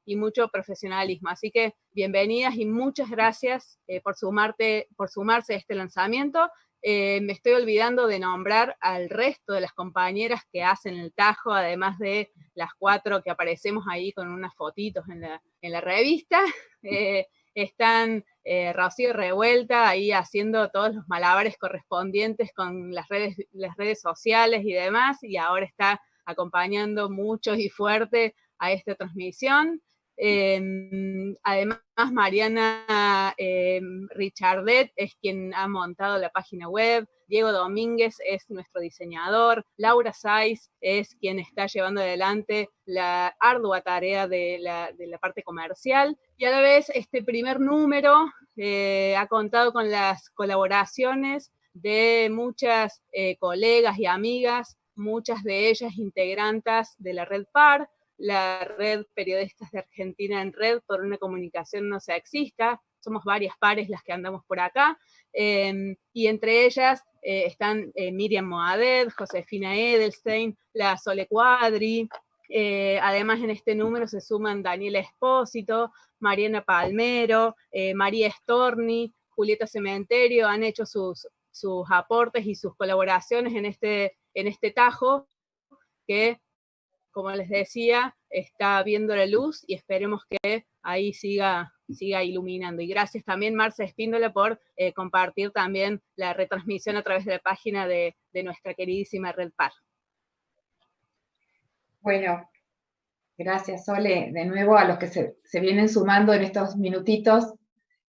y mucho profesionalismo. Así que bienvenidas y muchas gracias por sumarse a este lanzamiento. Me estoy olvidando de nombrar al resto de las compañeras que hacen el Tajo, además de las 4 que aparecemos ahí con unas fotitos en la revista. Están Rocío Revuelta ahí haciendo todos los malabares correspondientes con las redes sociales y demás, y ahora está acompañando mucho y fuerte a esta transmisión. Además, Mariana Richardet es quien ha montado la página web, Diego Domínguez es nuestro diseñador, Laura Saiz es quien está llevando adelante la ardua tarea de la parte comercial, y a la vez este primer número ha contado con las colaboraciones de muchas colegas y amigas, muchas de ellas integrantes de la Red PAR, la Red Periodistas de Argentina en Red por una comunicación no sexista. Somos varias pares las que andamos por acá, y entre ellas están Miriam Moadet, Josefina Edelstein, la Sole Cuadri, además en este número se suman Daniela Espósito, Mariana Palmero, María Storni, Julieta Cementerio, han hecho sus aportes y sus colaboraciones en este Tajo, que, como les decía, está viendo la luz y esperemos que ahí siga iluminando. Y gracias también, Marce Espíndola, por compartir también la retransmisión a través de la página de nuestra queridísima Red PAR. Bueno, gracias, Sole. De nuevo a los que se vienen sumando en estos minutitos,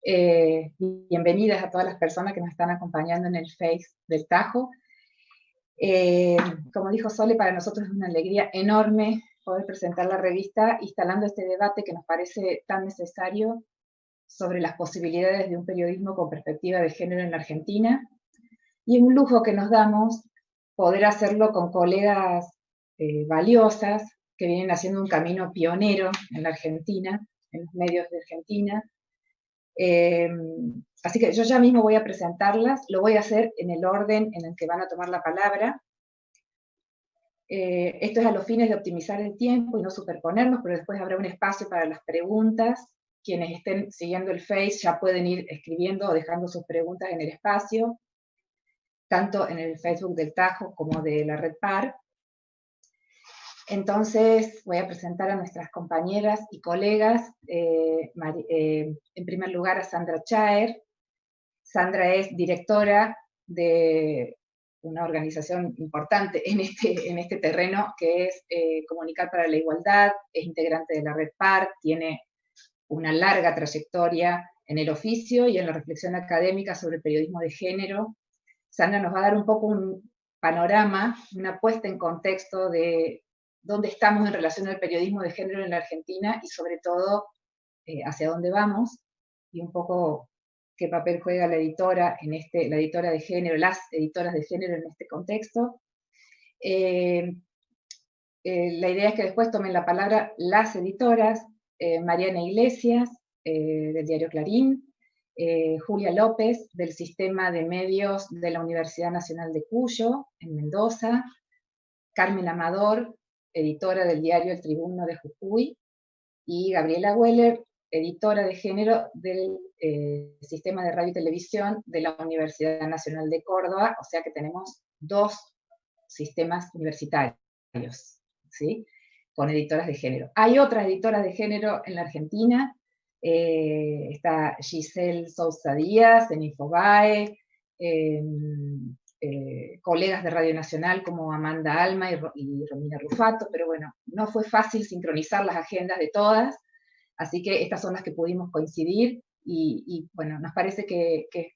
bienvenidas a todas las personas que nos están acompañando en el Face del Tajo. Como dijo Sole, para nosotros es una alegría enorme poder presentar la revista instalando este debate que nos parece tan necesario sobre las posibilidades de un periodismo con perspectiva de género en la Argentina, y un lujo que nos damos poder hacerlo con colegas valiosas que vienen haciendo un camino pionero en la Argentina, en los medios de Argentina. Así que yo ya mismo voy a presentarlas, lo voy a hacer en el orden en el que van a tomar la palabra. Esto es a los fines de optimizar el tiempo y no superponernos, pero después habrá un espacio para las preguntas. Quienes estén siguiendo el Face ya pueden ir escribiendo o dejando sus preguntas en el espacio, tanto en el Facebook del Tajo como de la Red PAR. Entonces voy a presentar a nuestras compañeras y colegas. En primer lugar a Sandra Chaer. Sandra es directora de una organización importante en este terreno, que es Comunicar para la Igualdad, es integrante de la Red PAR, tiene una larga trayectoria en el oficio y en la reflexión académica sobre el periodismo de género. Sandra nos va a dar un poco un panorama, una puesta en contexto de dónde estamos en relación al periodismo de género en la Argentina y sobre todo hacia dónde vamos, y un poco qué papel juega la editora la editora de género, las editoras de género en este contexto. La idea es que después tomen la palabra las editoras, Mariana Iglesias, del diario Clarín, Julia López, del Sistema de Medios de la Universidad Nacional de Cuyo, en Mendoza, Carmen Amador, editora del diario El Tribuno de Jujuy, y Gabriela Weller, editora de género del Sistema de Radio y Televisión de la Universidad Nacional de Córdoba, o sea que tenemos 2 sistemas universitarios, ¿sí?, con editoras de género. Hay otras editoras de género en la Argentina, está Giselle Sousa Díaz en Infobae, colegas de Radio Nacional como Amanda Alma y Romina Rufato, pero bueno, no fue fácil sincronizar las agendas de todas, así que estas son las que pudimos coincidir, y bueno, nos parece que es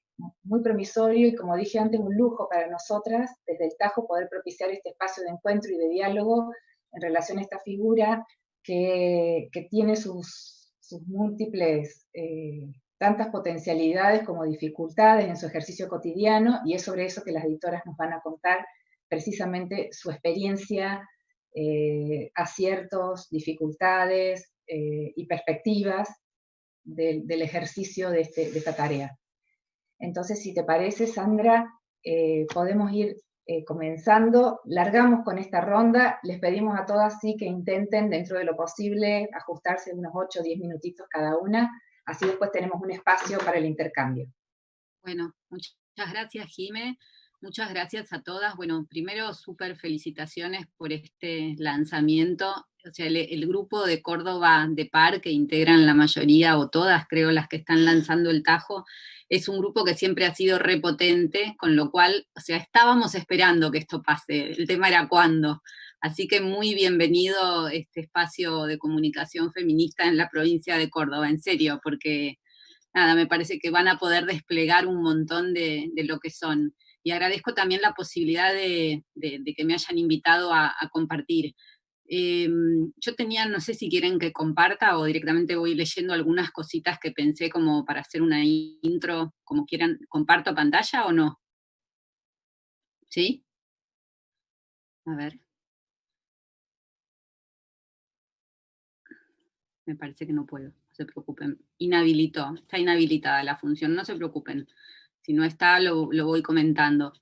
muy promisorio y, como dije antes, un lujo para nosotras desde el Tajo poder propiciar este espacio de encuentro y de diálogo en relación a esta figura que tiene sus múltiples, tantas potencialidades como dificultades en su ejercicio cotidiano, y es sobre eso que las editoras nos van a contar precisamente su experiencia, aciertos, dificultades y perspectivas del ejercicio de esta tarea. Entonces, si te parece, Sandra, podemos ir comenzando. Largamos con esta ronda. Les pedimos a todas sí que intenten, dentro de lo posible, ajustarse unos 8 o 10 minutitos cada una. Así después tenemos un espacio para el intercambio. Bueno, muchas gracias, Jime. Muchas gracias a todas. Bueno, primero, súper felicitaciones por este lanzamiento. O sea, el grupo de Córdoba de PAR, que integran la mayoría, o todas, creo, las que están lanzando el Tajo, es un grupo que siempre ha sido repotente, con lo cual, o sea, estábamos esperando que esto pase. El tema era cuándo. Así que muy bienvenido este espacio de comunicación feminista en la provincia de Córdoba, en serio, porque nada, me parece que van a poder desplegar un montón de lo que son. Y agradezco también la posibilidad de que me hayan invitado a compartir. Yo tenía, no sé si quieren que comparta o directamente voy leyendo algunas cositas que pensé como para hacer una intro, como quieran. ¿Comparto pantalla o no? ¿Sí? A ver. Me parece que no puedo, no se preocupen. Inhabilitó, está inhabilitada la función, no se preocupen. Si no está, lo voy comentando.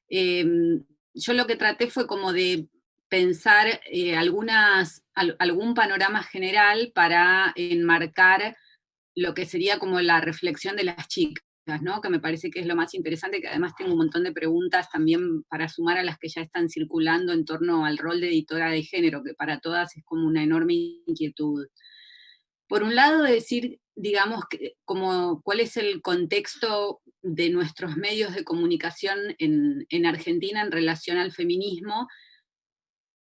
Yo lo que traté fue como de pensar algún panorama general para enmarcar lo que sería como la reflexión de las chicas, ¿no? Que me parece que es lo más interesante, que además tengo un montón de preguntas también para sumar a las que ya están circulando en torno al rol de editora de género, que para todas es como una enorme inquietud. Por un lado, decir, digamos, como cuál es el contexto de nuestros medios de comunicación en Argentina en relación al feminismo,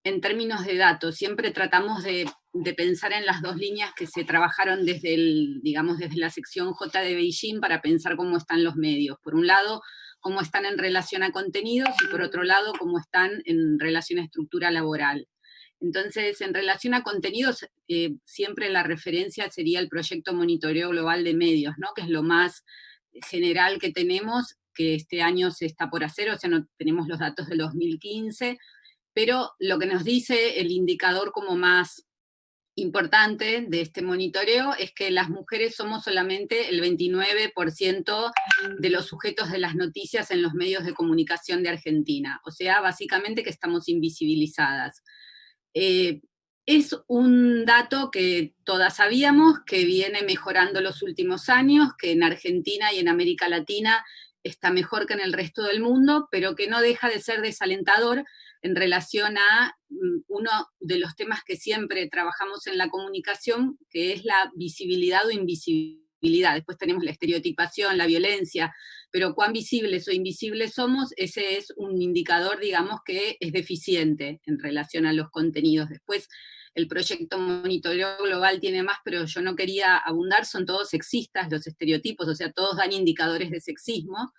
en términos de datos. Siempre tratamos de pensar en las dos líneas que se trabajaron desde desde la sección J de Beijing para pensar cómo están los medios. Por un lado, cómo están en relación a contenidos, y por otro lado, cómo están en relación a estructura laboral. Entonces, en relación a contenidos, siempre la referencia sería el proyecto Monitoreo Global de Medios, ¿no? Que es lo más general que tenemos, que este año se está por hacer, o sea, no tenemos los datos del 2015, pero lo que nos dice el indicador como más importante de este monitoreo es que las mujeres somos solamente el 29% de los sujetos de las noticias en los medios de comunicación de Argentina, o sea, básicamente que estamos invisibilizadas. Es un dato que todas sabíamos, que viene mejorando los últimos años, que en Argentina y en América Latina está mejor que en el resto del mundo, pero que no deja de ser desalentador en relación a uno de los temas que siempre trabajamos en la comunicación, que es la visibilidad o invisibilidad. Después tenemos la estereotipación, la violencia, pero cuán visibles o invisibles somos, ese es un indicador, digamos, que es deficiente en relación a los contenidos. Después, el proyecto Monitoreo Global tiene más, pero yo no quería abundar, son todos sexistas los estereotipos, o sea, todos dan indicadores de sexismo,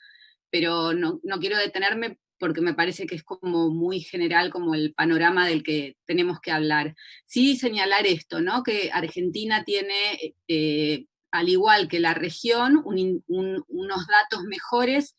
pero no quiero detenerme porque me parece que es como muy general como el panorama del que tenemos que hablar. Sí señalar esto, ¿no? Que Argentina tiene, al igual que la región, unos datos mejores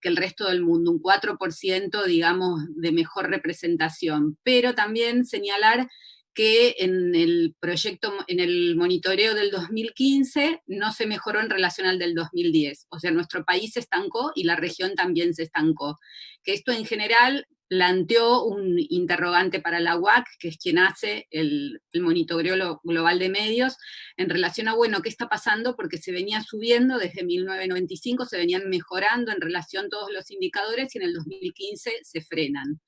que el resto del mundo, un 4%, digamos, de mejor representación. Pero también señalar que en el proyecto, en el monitoreo del 2015, no se mejoró en relación al del 2010. O sea, nuestro país se estancó y la región también se estancó. Que esto en general planteó un interrogante para la UAC, que es quien hace el monitoreo global de medios, en relación a, bueno, ¿qué está pasando? Porque se venía subiendo desde 1995, se venían mejorando en relación todos los indicadores, y en el 2015 se frenan.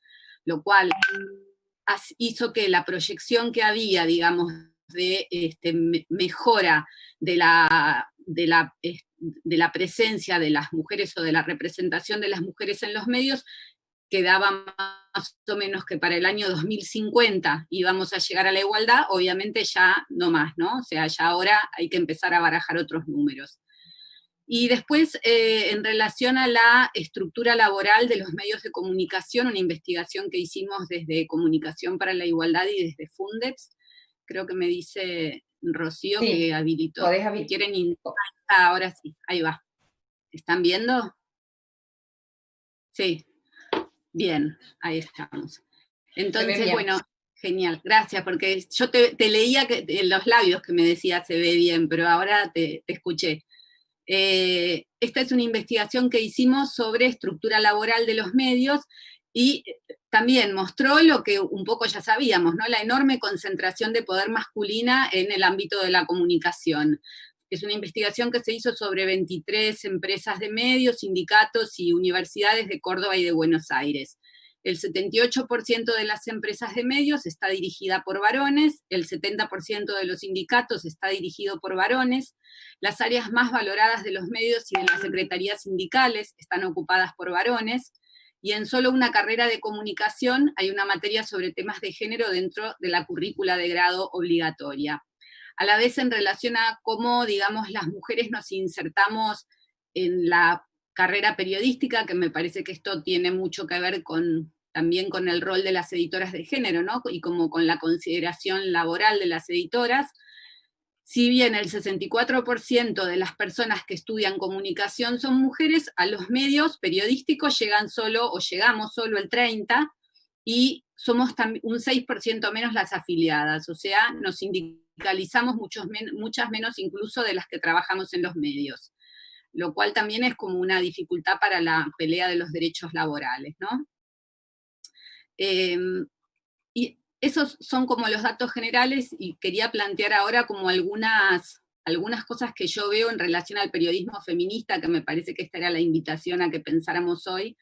Lo cual hizo que la proyección que había, digamos, de mejora de la presencia de las mujeres o de la representación de las mujeres en los medios, quedaba más o menos que para el año 2050 íbamos a llegar a la igualdad, obviamente ya no más, ¿no? O sea, ya ahora hay que empezar a barajar otros números. Y después, en relación a la estructura laboral de los medios de comunicación, una investigación que hicimos desde Comunicación para la Igualdad y desde Fundeps, creo que me dice Rocío sí, que habilitó. Si quieren ahora sí, ahí va. ¿Están viendo? Sí. Bien, ahí estamos. Entonces, bueno, genial, gracias, porque yo te leía en los labios que me decía se ve bien, pero ahora te escuché. Esta es una investigación que hicimos sobre estructura laboral de los medios, y también mostró lo que un poco ya sabíamos, ¿no? La enorme concentración de poder masculina en el ámbito de la comunicación. Es una investigación que se hizo sobre 23 empresas de medios, sindicatos y universidades de Córdoba y de Buenos Aires. El 78% de las empresas de medios está dirigida por varones, el 70% de los sindicatos está dirigido por varones, las áreas más valoradas de los medios y de las secretarías sindicales están ocupadas por varones, y en solo una carrera de comunicación hay una materia sobre temas de género dentro de la currícula de grado obligatoria. A la vez en relación a cómo, digamos, las mujeres nos insertamos en la carrera periodística, que me parece que esto tiene mucho que ver también con el rol de las editoras de género, ¿no? Y como con la consideración laboral de las editoras. Si bien el 64% de las personas que estudian comunicación son mujeres, a los medios periodísticos llegamos solo el 30%, y somos un 6% menos las afiliadas, o sea, nos sindicalizamos muchas menos incluso de las que trabajamos en los medios, lo cual también es como una dificultad para la pelea de los derechos laborales, ¿no? Y esos son como los datos generales, y quería plantear ahora como algunas cosas que yo veo en relación al periodismo feminista, que me parece que esta era la invitación a que pensáramos hoy,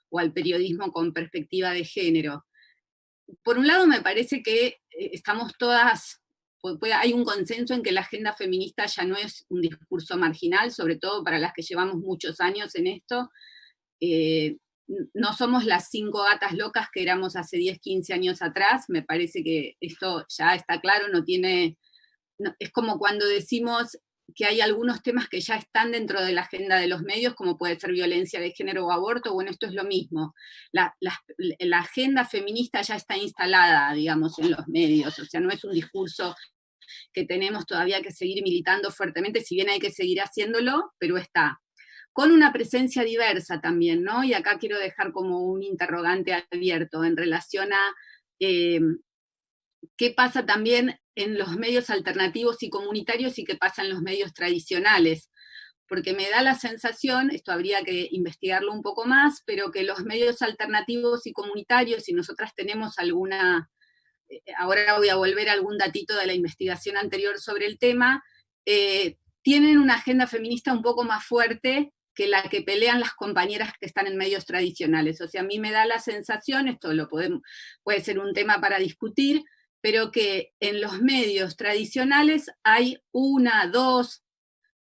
o al periodismo con perspectiva de género. Por un lado, me parece que estamos todas, hay un consenso en que la agenda feminista ya no es un discurso marginal, sobre todo para las que llevamos muchos años en esto. No somos las 5 gatas locas que éramos hace 10, 15 años atrás, me parece que esto ya está claro, es como cuando decimos que hay algunos temas que ya están dentro de la agenda de los medios, como puede ser violencia de género o aborto. Bueno, esto es lo mismo. La agenda feminista ya está instalada, digamos, en los medios, o sea, no es un discurso que tenemos todavía que seguir militando fuertemente, si bien hay que seguir haciéndolo, pero está. Con una presencia diversa también, ¿no? Y acá quiero dejar como un interrogante abierto en relación a qué pasa también en los medios alternativos y comunitarios y qué pasa en los medios tradicionales. Porque me da la sensación, esto habría que investigarlo un poco más, pero que los medios alternativos y comunitarios, si nosotras tenemos ahora voy a volver a algún datito de la investigación anterior sobre el tema, tienen una agenda feminista un poco más fuerte que la que pelean las compañeras que están en medios tradicionales. O sea, a mí me da la sensación, esto puede ser un tema para discutir, pero que en los medios tradicionales hay 1, 2,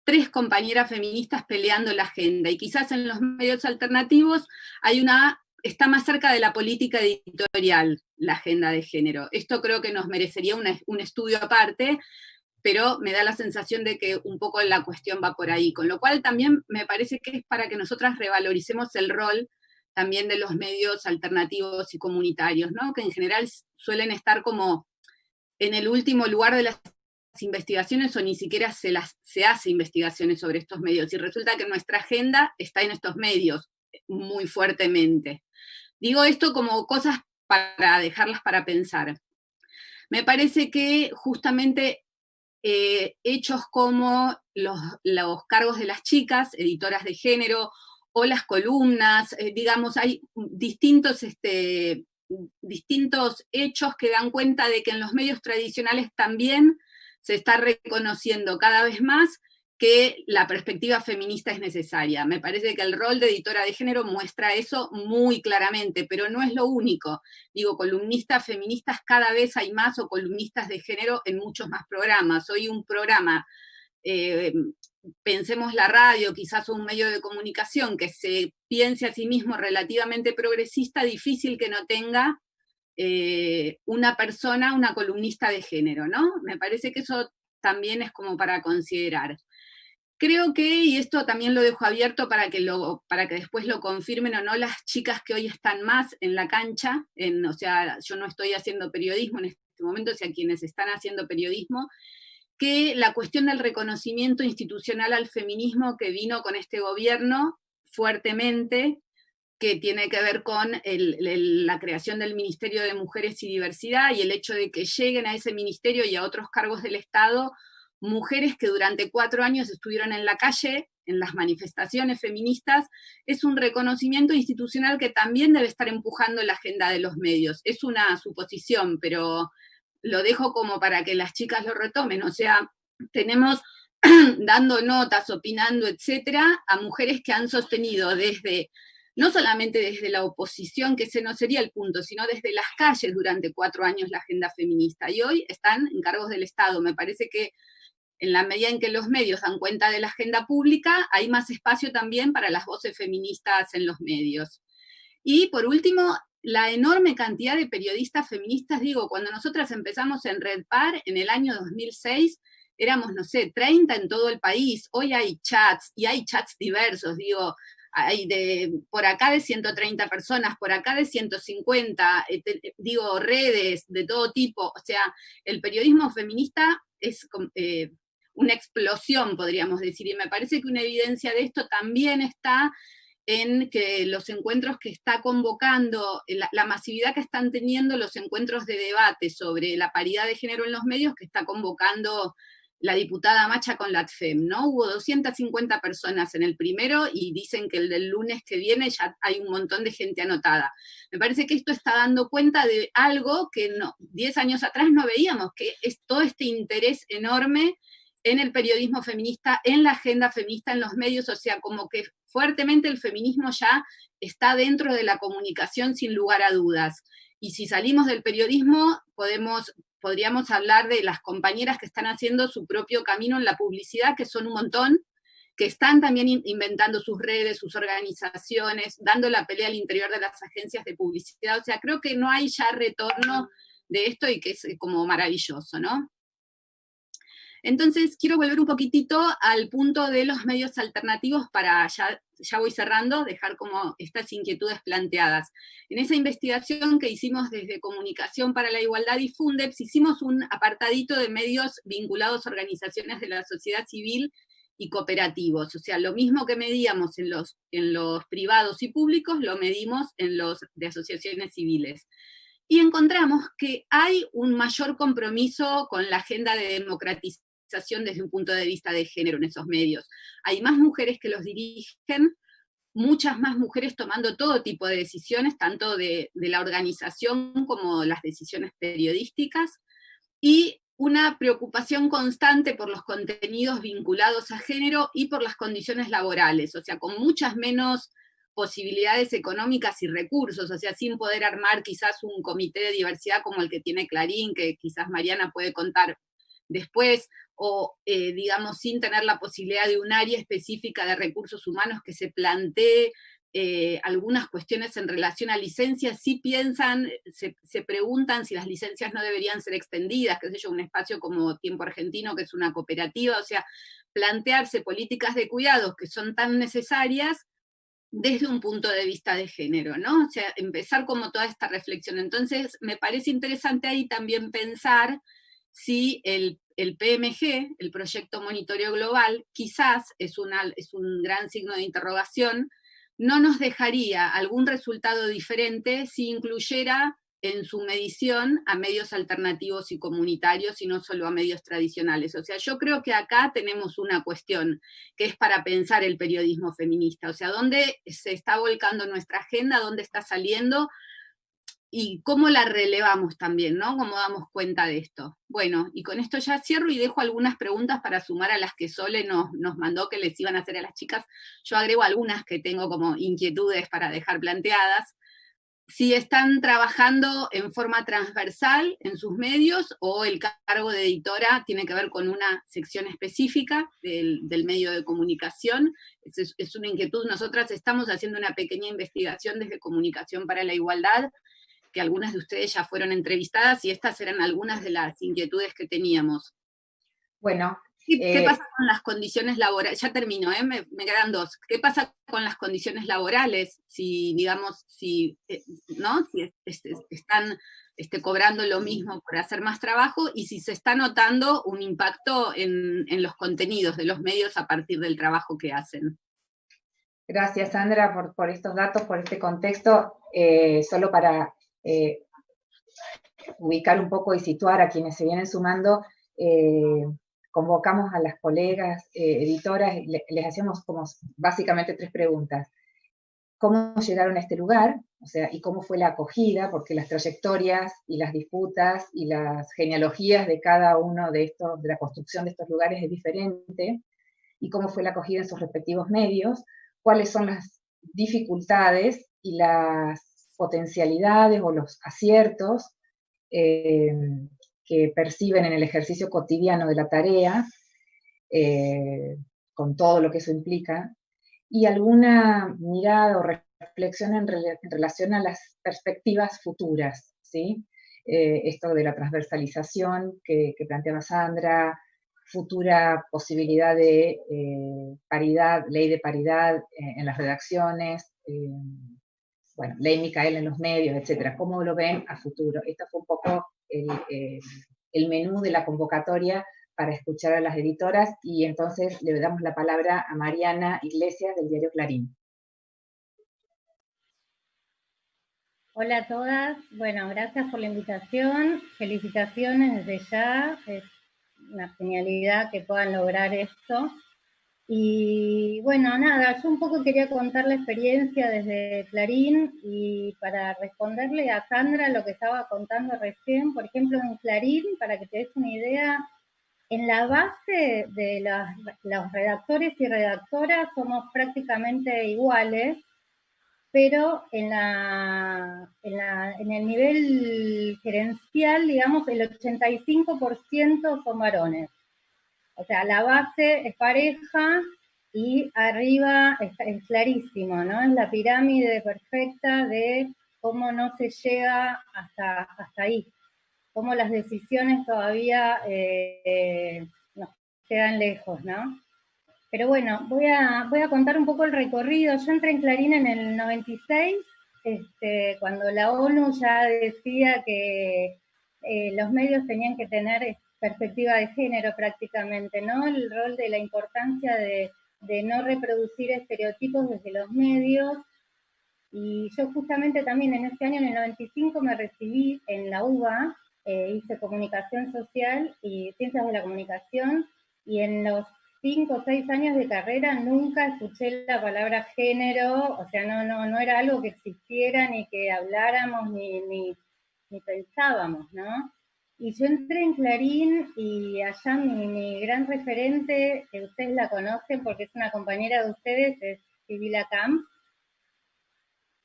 3 compañeras feministas peleando la agenda, y quizás en los medios alternativos está más cerca de la política editorial la agenda de género. Esto creo que nos merecería un estudio aparte, pero me da la sensación de que un poco la cuestión va por ahí, con lo cual también me parece que es para que nosotras revaloricemos el rol también de los medios alternativos y comunitarios, ¿no? Que en general suelen estar como en el último lugar de las investigaciones, o ni siquiera se hace investigaciones sobre estos medios, y resulta que nuestra agenda está en estos medios muy fuertemente. Digo esto como cosas para dejarlas para pensar. Me parece que justamente hechos como los cargos de las chicas, editoras de género, o las columnas, digamos, hay distintos hechos que dan cuenta de que en los medios tradicionales también se está reconociendo cada vez más que la perspectiva feminista es necesaria. Me parece que el rol de editora de género muestra eso muy claramente, pero no es lo único. Digo, columnistas feministas cada vez hay más, o columnistas de género en muchos más programas. Hoy un programa, pensemos la radio, quizás un medio de comunicación que se piense a sí mismo relativamente progresista, difícil que no tenga una columnista de género, ¿no? Me parece que eso también es como para considerar. Creo que, y esto también lo dejo abierto para que después lo confirmen o no las chicas que hoy están más en la cancha, o sea, yo no estoy haciendo periodismo en este momento, o sea, quienes están haciendo periodismo, que la cuestión del reconocimiento institucional al feminismo que vino con este gobierno fuertemente, que tiene que ver con la creación del Ministerio de Mujeres y Diversidad, y el hecho de que lleguen a ese ministerio y a otros cargos del Estado mujeres que durante 4 años estuvieron en la calle en las manifestaciones feministas, es un reconocimiento institucional que también debe estar empujando la agenda de los medios. Es una suposición, pero lo dejo como para que las chicas lo retomen. O sea, tenemos dando notas, opinando, etcétera, a mujeres que han sostenido desde, no solamente desde la oposición, que ese no sería el punto, sino desde las calles durante 4 años la agenda feminista, y hoy están en cargos del Estado. Me parece que en la medida en que los medios dan cuenta de la agenda pública, hay más espacio también para las voces feministas en los medios. Y por último, la enorme cantidad de periodistas feministas, digo, cuando nosotras empezamos en Red Par, en el año 2006, éramos, no sé, 30 en todo el país. Hoy hay chats, y hay chats diversos, digo, hay por acá de 130 personas, por acá de 150, digo, redes de todo tipo. O sea, el periodismo feminista es una explosión, podríamos decir, y me parece que una evidencia de esto también está en que los encuentros que está convocando, la masividad que están teniendo los encuentros de debate sobre la paridad de género en los medios que está convocando la diputada Macha con la ATFEM, ¿no? Hubo 250 personas en el primero y dicen que el del lunes que viene ya hay un montón de gente anotada. Me parece que esto está dando cuenta de algo que 10 años atrás no veíamos, que es todo este interés enorme en el periodismo feminista, en la agenda feminista en los medios, o sea, como que fuertemente el feminismo ya está dentro de la comunicación sin lugar a dudas. Y si salimos del periodismo, podríamos hablar de las compañeras que están haciendo su propio camino en la publicidad, que son un montón, que están también inventando sus redes, sus organizaciones, dando la pelea al interior de las agencias de publicidad. O sea, creo que no hay ya retorno de esto y que es como maravilloso, ¿no? Entonces, quiero volver un poquitito al punto de los medios alternativos para, ya voy cerrando, dejar como estas inquietudes planteadas. En esa investigación que hicimos desde Comunicación para la Igualdad y Fundeps, hicimos un apartadito de medios vinculados a organizaciones de la sociedad civil y cooperativos. O sea, lo mismo que medíamos en los privados y públicos, lo medimos en los de asociaciones civiles. Y encontramos que hay un mayor compromiso con la agenda de democratización desde un punto de vista de género en esos medios. Hay más mujeres que los dirigen, muchas más mujeres tomando todo tipo de decisiones, tanto de la organización como las decisiones periodísticas, y una preocupación constante por los contenidos vinculados a género y por las condiciones laborales, o sea, con muchas menos posibilidades económicas y recursos, o sea, sin poder armar quizás un comité de diversidad como el que tiene Clarín, que quizás Mariana puede contar después, o digamos, sin tener la posibilidad de un área específica de recursos humanos que se plantee algunas cuestiones en relación a licencias. Sí piensan, se preguntan si las licencias no deberían ser extendidas, qué sé yo, un espacio como Tiempo Argentino, que es una cooperativa, o sea, plantearse políticas de cuidados que son tan necesarias desde un punto de vista de género, ¿no? O sea, empezar como toda esta reflexión. Entonces, me parece interesante ahí también pensar si el PMG, el Proyecto Monitoreo Global, quizás es un gran signo de interrogación, no nos dejaría algún resultado diferente si incluyera en su medición a medios alternativos y comunitarios y no solo a medios tradicionales. O sea, yo creo que acá tenemos una cuestión que es para pensar el periodismo feminista, o sea, dónde se está volcando nuestra agenda, dónde está saliendo, y cómo la relevamos también, ¿no? Cómo damos cuenta de esto. Bueno, y con esto ya cierro y dejo algunas preguntas para sumar a las que Sole nos mandó que les iban a hacer a las chicas. Yo agrego algunas que tengo como inquietudes para dejar planteadas. Si están trabajando en forma transversal en sus medios o el cargo de editora tiene que ver con una sección específica del medio de comunicación. Es una inquietud. Nosotras estamos haciendo una pequeña investigación desde Comunicación para la Igualdad, que algunas de ustedes ya fueron entrevistadas, y estas eran algunas de las inquietudes que teníamos. Bueno. ¿Qué pasa con las condiciones laborales? Ya termino, me quedan dos. ¿Qué pasa con las condiciones laborales? Si, digamos, ¿no? Si están cobrando lo mismo por hacer más trabajo, y si se está notando un impacto en los contenidos de los medios a partir del trabajo que hacen. Gracias, Sandra, por estos datos, por este contexto. Solo para ubicar un poco y situar a quienes se vienen sumando, convocamos a las colegas editoras y les hacíamos como básicamente 3 preguntas. ¿Cómo llegaron a este lugar? O sea, ¿y cómo fue la acogida? Porque las trayectorias y las disputas y las genealogías de cada uno de estos, de la construcción de estos lugares es diferente. ¿Y cómo fue la acogida en sus respectivos medios? ¿Cuáles son las dificultades y las potencialidades o los aciertos que perciben en el ejercicio cotidiano de la tarea, con todo lo que eso implica? Y alguna mirada o reflexión en relación a las perspectivas futuras, ¿sí? Esto de la transversalización que planteaba Sandra, futura posibilidad de paridad, ley de paridad en las redacciones, bueno, ley Micaela en los medios, etcétera. ¿Cómo lo ven a futuro? Este fue un poco el menú de la convocatoria para escuchar a las editoras, y entonces le damos la palabra a Mariana Iglesias del diario Clarín. Hola a todas, bueno, gracias por la invitación, felicitaciones desde ya, es una genialidad que puedan lograr esto. Y bueno, nada, yo un poco quería contar la experiencia desde Clarín, y para responderle a Sandra lo que estaba contando recién, por ejemplo, en Clarín, para que te des una idea, en la base de los redactores y redactoras somos prácticamente iguales, pero en el nivel gerencial, digamos, el 85% son varones. O sea, la base es pareja y arriba es clarísimo, ¿no? Es la pirámide perfecta de cómo no se llega hasta ahí, cómo las decisiones todavía nos quedan lejos, ¿no? Pero bueno, voy a contar un poco el recorrido. Yo entré en Clarín en el 96, cuando la ONU ya decía que los medios tenían que tener perspectiva de género prácticamente, ¿no? El rol de la importancia de no reproducir estereotipos desde los medios. Y yo justamente también en este año, en el 95, me recibí en la UBA, hice comunicación social y ciencias de la comunicación, y en los 5 o 6 años de carrera nunca escuché la palabra género, o sea, no era algo que existiera, ni que habláramos, ni pensábamos, ¿no? Y yo entré en Clarín, y allá mi gran referente, que ustedes la conocen porque es una compañera de ustedes, es Sibila Camp.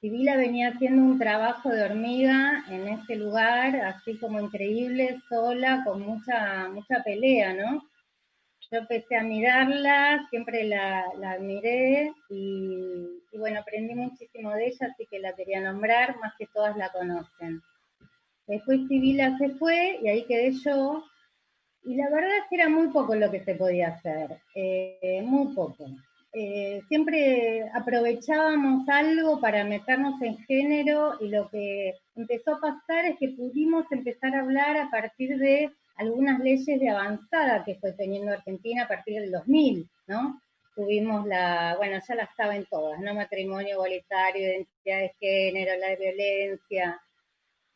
Sibila venía haciendo un trabajo de hormiga en ese lugar, así como increíble, sola, con mucha pelea, ¿no? Yo empecé a mirarla, siempre la admiré, y bueno, aprendí muchísimo de ella, así que la quería nombrar, más que todas la conocen. Después Sibila se fue y ahí quedé yo, y la verdad es que era muy poco lo que se podía hacer, muy poco. Siempre aprovechábamos algo para meternos en género, y lo que empezó a pasar es que pudimos empezar a hablar a partir de algunas leyes de avanzada que fue teniendo Argentina a partir del 2000, ¿no? Tuvimos bueno, ya las saben todas, ¿no? Matrimonio igualitario, identidad de género, la violencia.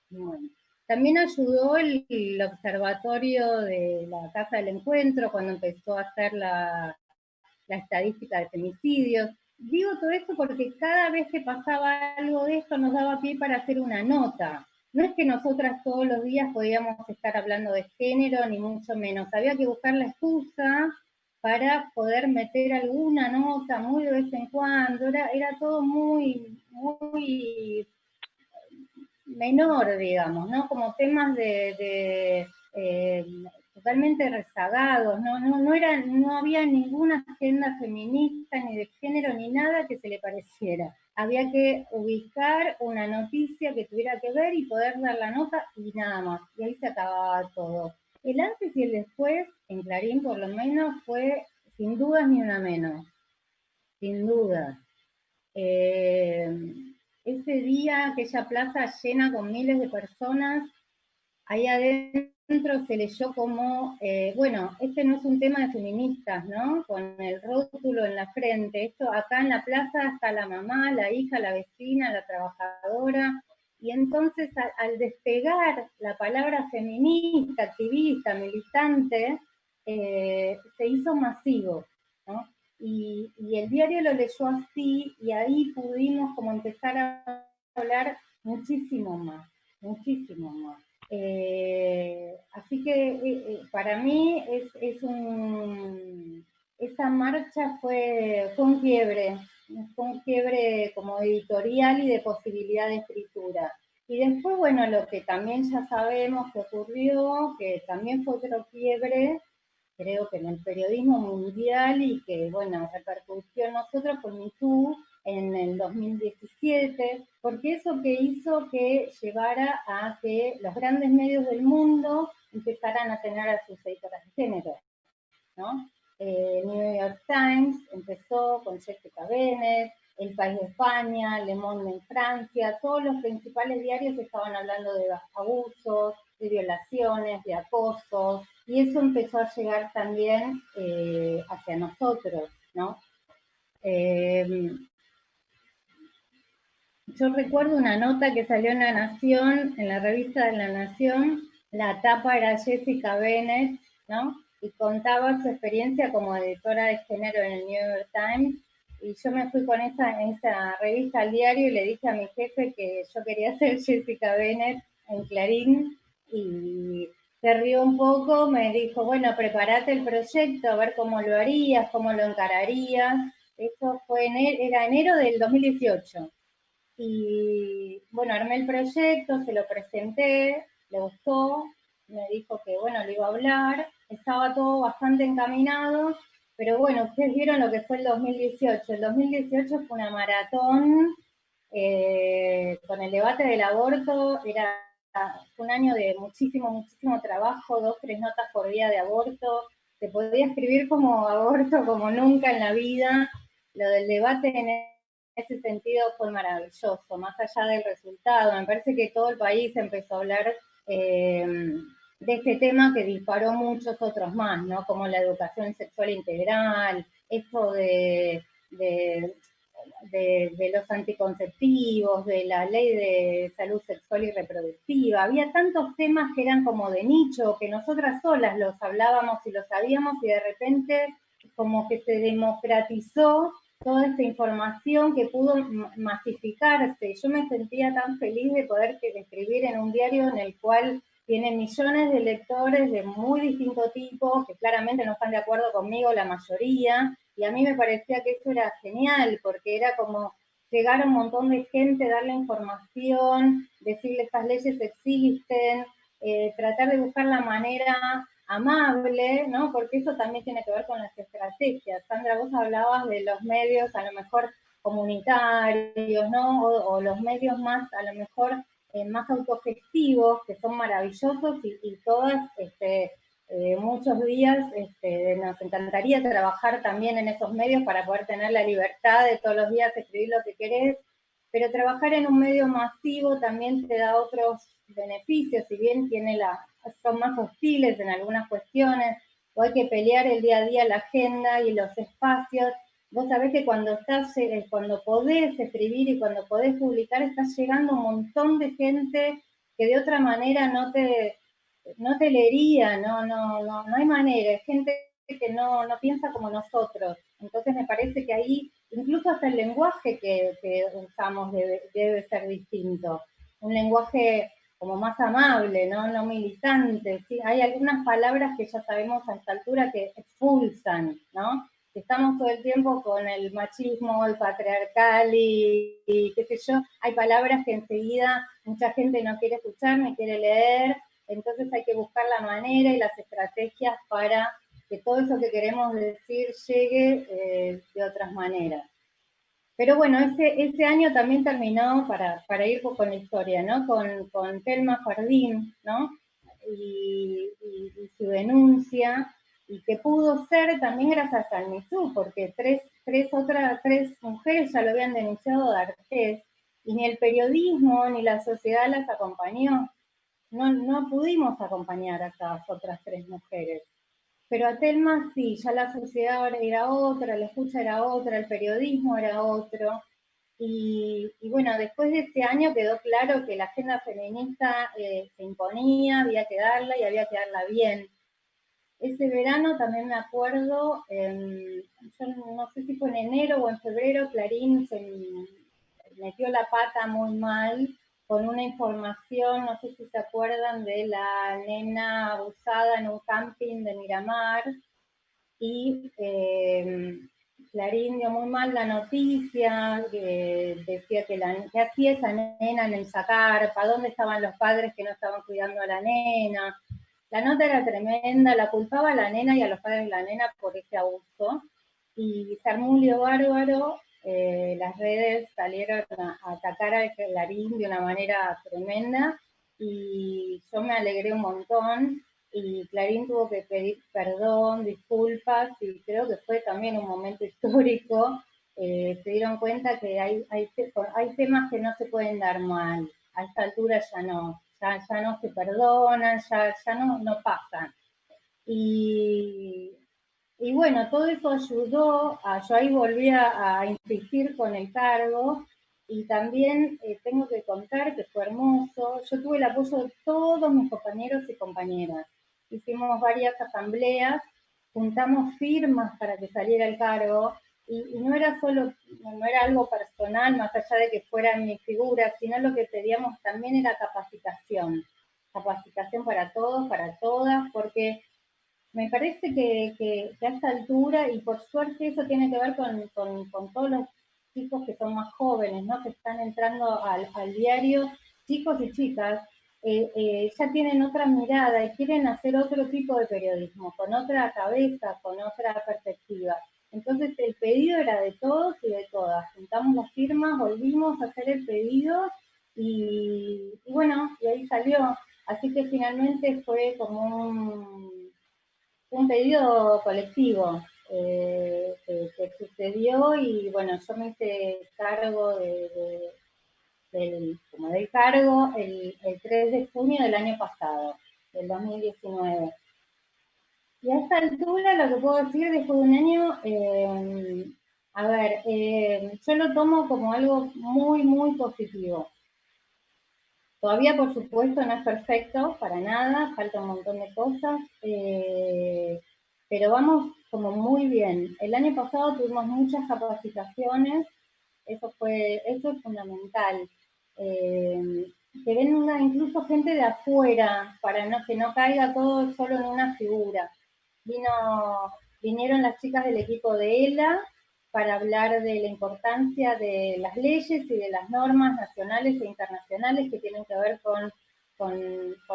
Bueno. También ayudó el observatorio de la Casa del Encuentro cuando empezó a hacer la estadística de femicidios. Digo todo esto porque cada vez que pasaba algo de esto nos daba pie para hacer una nota. No es que nosotras todos los días podíamos estar hablando de género, ni mucho menos. Había que buscar la excusa para poder meter alguna nota muy de vez en cuando. Era todo muy menor, digamos, ¿no? Como temas totalmente rezagados, no había ninguna agenda feminista, ni de género, ni nada que se le pareciera. Había que ubicar una noticia que tuviera que ver y poder dar la nota, y nada más. Y ahí se acababa todo. El antes y el después, en Clarín por lo menos, fue sin dudas ni una menos. Sin dudas. Ese día, aquella plaza llena con miles de personas, ahí adentro se leyó como, bueno, este no es un tema de feministas, ¿no? Con el rótulo en la frente. Esto, acá en la plaza está la mamá, la hija, la vecina, la trabajadora. Y entonces, al despegar la palabra feminista, activista, militante, se hizo masivo, ¿no? Y el diario lo leyó así, y ahí pudimos como empezar a hablar muchísimo más, muchísimo más. Así que para mí esa marcha fue un quiebre como editorial y de posibilidad de escritura. Y después, bueno, lo que también ya sabemos que ocurrió, que también fue otro quiebre, creo que en el periodismo mundial, y que, bueno, repercutió en nosotros con MeToo en el 2017, porque eso que hizo que llevara a que los grandes medios del mundo empezaran a tener a sus editoras de género, ¿no? New York Times empezó con Jessica Bennett, El País de España, Le Monde en Francia, todos los principales diarios estaban hablando de abusos, de violaciones, de acosos, y eso empezó a llegar también hacia nosotros, ¿no? Yo recuerdo una nota que salió en La Nación, en la revista de La Nación, la tapa era Jessica Bennett, ¿no? Y contaba su experiencia como editora de género en el New York Times, y yo me fui con esa revista al diario y le dije a mi jefe que yo quería ser Jessica Bennett en Clarín, y se rió un poco, me dijo, bueno, prepárate el proyecto, a ver cómo lo harías, cómo lo encararías. Eso fue era enero del 2018. Y bueno, armé el proyecto, se lo presenté, le gustó, me dijo que bueno, le iba a hablar, estaba todo bastante encaminado, pero bueno, ustedes vieron lo que fue el 2018. El 2018 fue una maratón con el debate del aborto, fue un año de muchísimo, muchísimo trabajo, 2, 3 notas por día de aborto, se podía escribir como aborto como nunca en la vida. Lo del debate en ese sentido fue maravilloso, más allá del resultado. Me parece que todo el país empezó a hablar de este tema, que disparó muchos otros más, ¿no? Como la educación sexual integral, esto de los anticonceptivos, de la ley de salud sexual y reproductiva. Había tantos temas que eran como de nicho, que nosotras solas los hablábamos y los sabíamos, y de repente como que se democratizó toda esta información que pudo masificarse. Yo me sentía tan feliz de poder escribir en un diario en el cual tiene millones de lectores de muy distintos tipos, que claramente no están de acuerdo conmigo la mayoría, y a mí me parecía que eso era genial, porque era como llegar a un montón de gente, darle información, decirle estas leyes existen, tratar de buscar la manera amable, ¿no? Porque eso también tiene que ver con las estrategias. Sandra, vos hablabas de los medios a lo mejor comunitarios, ¿no? O los medios más, a lo mejor, más autogestivos, que son maravillosos, y todas, muchos días nos encantaría trabajar también en esos medios para poder tener la libertad de todos los días escribir lo que querés, pero trabajar en un medio masivo también te da otros beneficios, si bien son más hostiles en algunas cuestiones, o hay que pelear el día a día la agenda y los espacios. Vos sabés que cuando podés escribir y cuando podés publicar, estás llegando a un montón de gente que de otra manera no te leería, no hay manera, es gente que no piensa como nosotros. Entonces me parece que ahí, incluso hasta el lenguaje que usamos debe ser distinto. Un lenguaje como más amable, no militante. ¿Sí? Hay algunas palabras que ya sabemos a esta altura que expulsan, ¿no? Estamos todo el tiempo con el machismo, el patriarcal y qué sé yo. Hay palabras que enseguida mucha gente no quiere escuchar ni quiere leer, entonces hay que buscar la manera y las estrategias para que todo eso que queremos decir llegue de otras maneras. Pero bueno, ese año también terminó, para ir con la historia, ¿no? Con Thelma Fardín, ¿no? Y su denuncia, y que pudo ser también gracias al MeToo, porque tres mujeres ya lo habían denunciado de Artés, y ni el periodismo ni la sociedad las acompañó. No pudimos acompañar a estas otras 3 mujeres. Pero a Thelma sí, ya la sociedad era otra, la escucha era otra, el periodismo era otro. Y bueno, después de este año quedó claro que la agenda feminista se imponía, había que darla y había que darla bien. ese verano también me acuerdo, yo no sé si fue en enero o en febrero, Clarín se metió la pata muy mal con una información, no sé si se acuerdan, de la nena abusada en un camping de Miramar, y Clarín dio muy mal la noticia, decía que hacía esa nena en el Zacarpa, dónde estaban los padres que no estaban cuidando a la nena. La nota era tremenda, la culpaba a la nena y a los padres de la nena por ese abuso, y se armó un lío bárbaro, las redes salieron a atacar al Clarín de una manera tremenda, y yo me alegré un montón, y Clarín tuvo que pedir perdón, disculpas, y creo que fue también un momento histórico. Se dieron cuenta que hay temas que no se pueden dar mal, a esta altura ya no, ya no se perdonan, ya no pasan. Y bueno, todo eso ayudó, yo ahí volví a insistir con el cargo, y también tengo que contar que fue hermoso. Yo tuve el apoyo de todos mis compañeros y compañeras. Hicimos varias asambleas, juntamos firmas para que saliera el cargo, y no era no era algo personal, más allá de que fuera mi figura, sino lo que pedíamos también era capacitación para todos, para todas, porque me parece que a esta altura, y por suerte eso tiene que ver con todos los chicos que son más jóvenes, ¿no? Que están entrando al diario, chicos y chicas, ya tienen otra mirada y quieren hacer otro tipo de periodismo, con otra cabeza, con otra perspectiva. Entonces el pedido era de todos y de todas. Juntamos las firmas, volvimos a hacer el pedido, y bueno, y ahí salió. Así que finalmente fue como un pedido colectivo que sucedió, y bueno, yo me hice cargo del cargo el 3 de junio del año pasado, del 2019. Y a esta altura lo que puedo decir después de un año, a ver, yo lo tomo como algo muy, muy positivo. Todavía, por supuesto, no es perfecto, para nada, falta un montón de cosas, pero vamos como muy bien. El año pasado tuvimos muchas capacitaciones, eso es fundamental. Que venga incluso gente de afuera, para que no caiga todo solo en una figura. Vinieron las chicas del equipo de ELA para hablar de la importancia de las leyes y de las normas nacionales e internacionales que tienen que ver con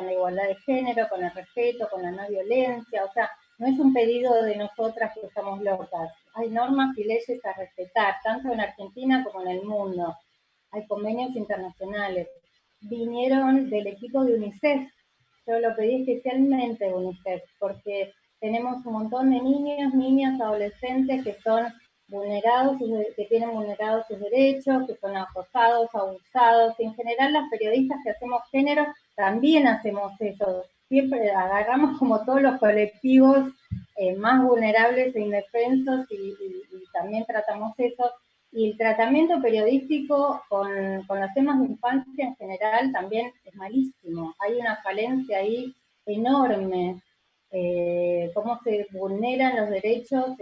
la igualdad de género, con el respeto, con la no violencia. O sea, no es un pedido de nosotras que estamos locas. Hay normas y leyes a respetar, tanto en Argentina como en el mundo. Hay convenios internacionales. Vinieron del equipo de UNICEF. Yo lo pedí especialmente a UNICEF porque tenemos un montón de niños, niñas, adolescentes que son vulnerados, que tienen vulnerados sus derechos, que son acosados, abusados. Y en general las periodistas que hacemos género también hacemos eso. Siempre agarramos como todos los colectivos más vulnerables e indefensos, y también tratamos eso. Y el tratamiento periodístico con los temas de infancia en general también es malísimo. Hay una falencia ahí enorme. Cómo se vulneran los derechos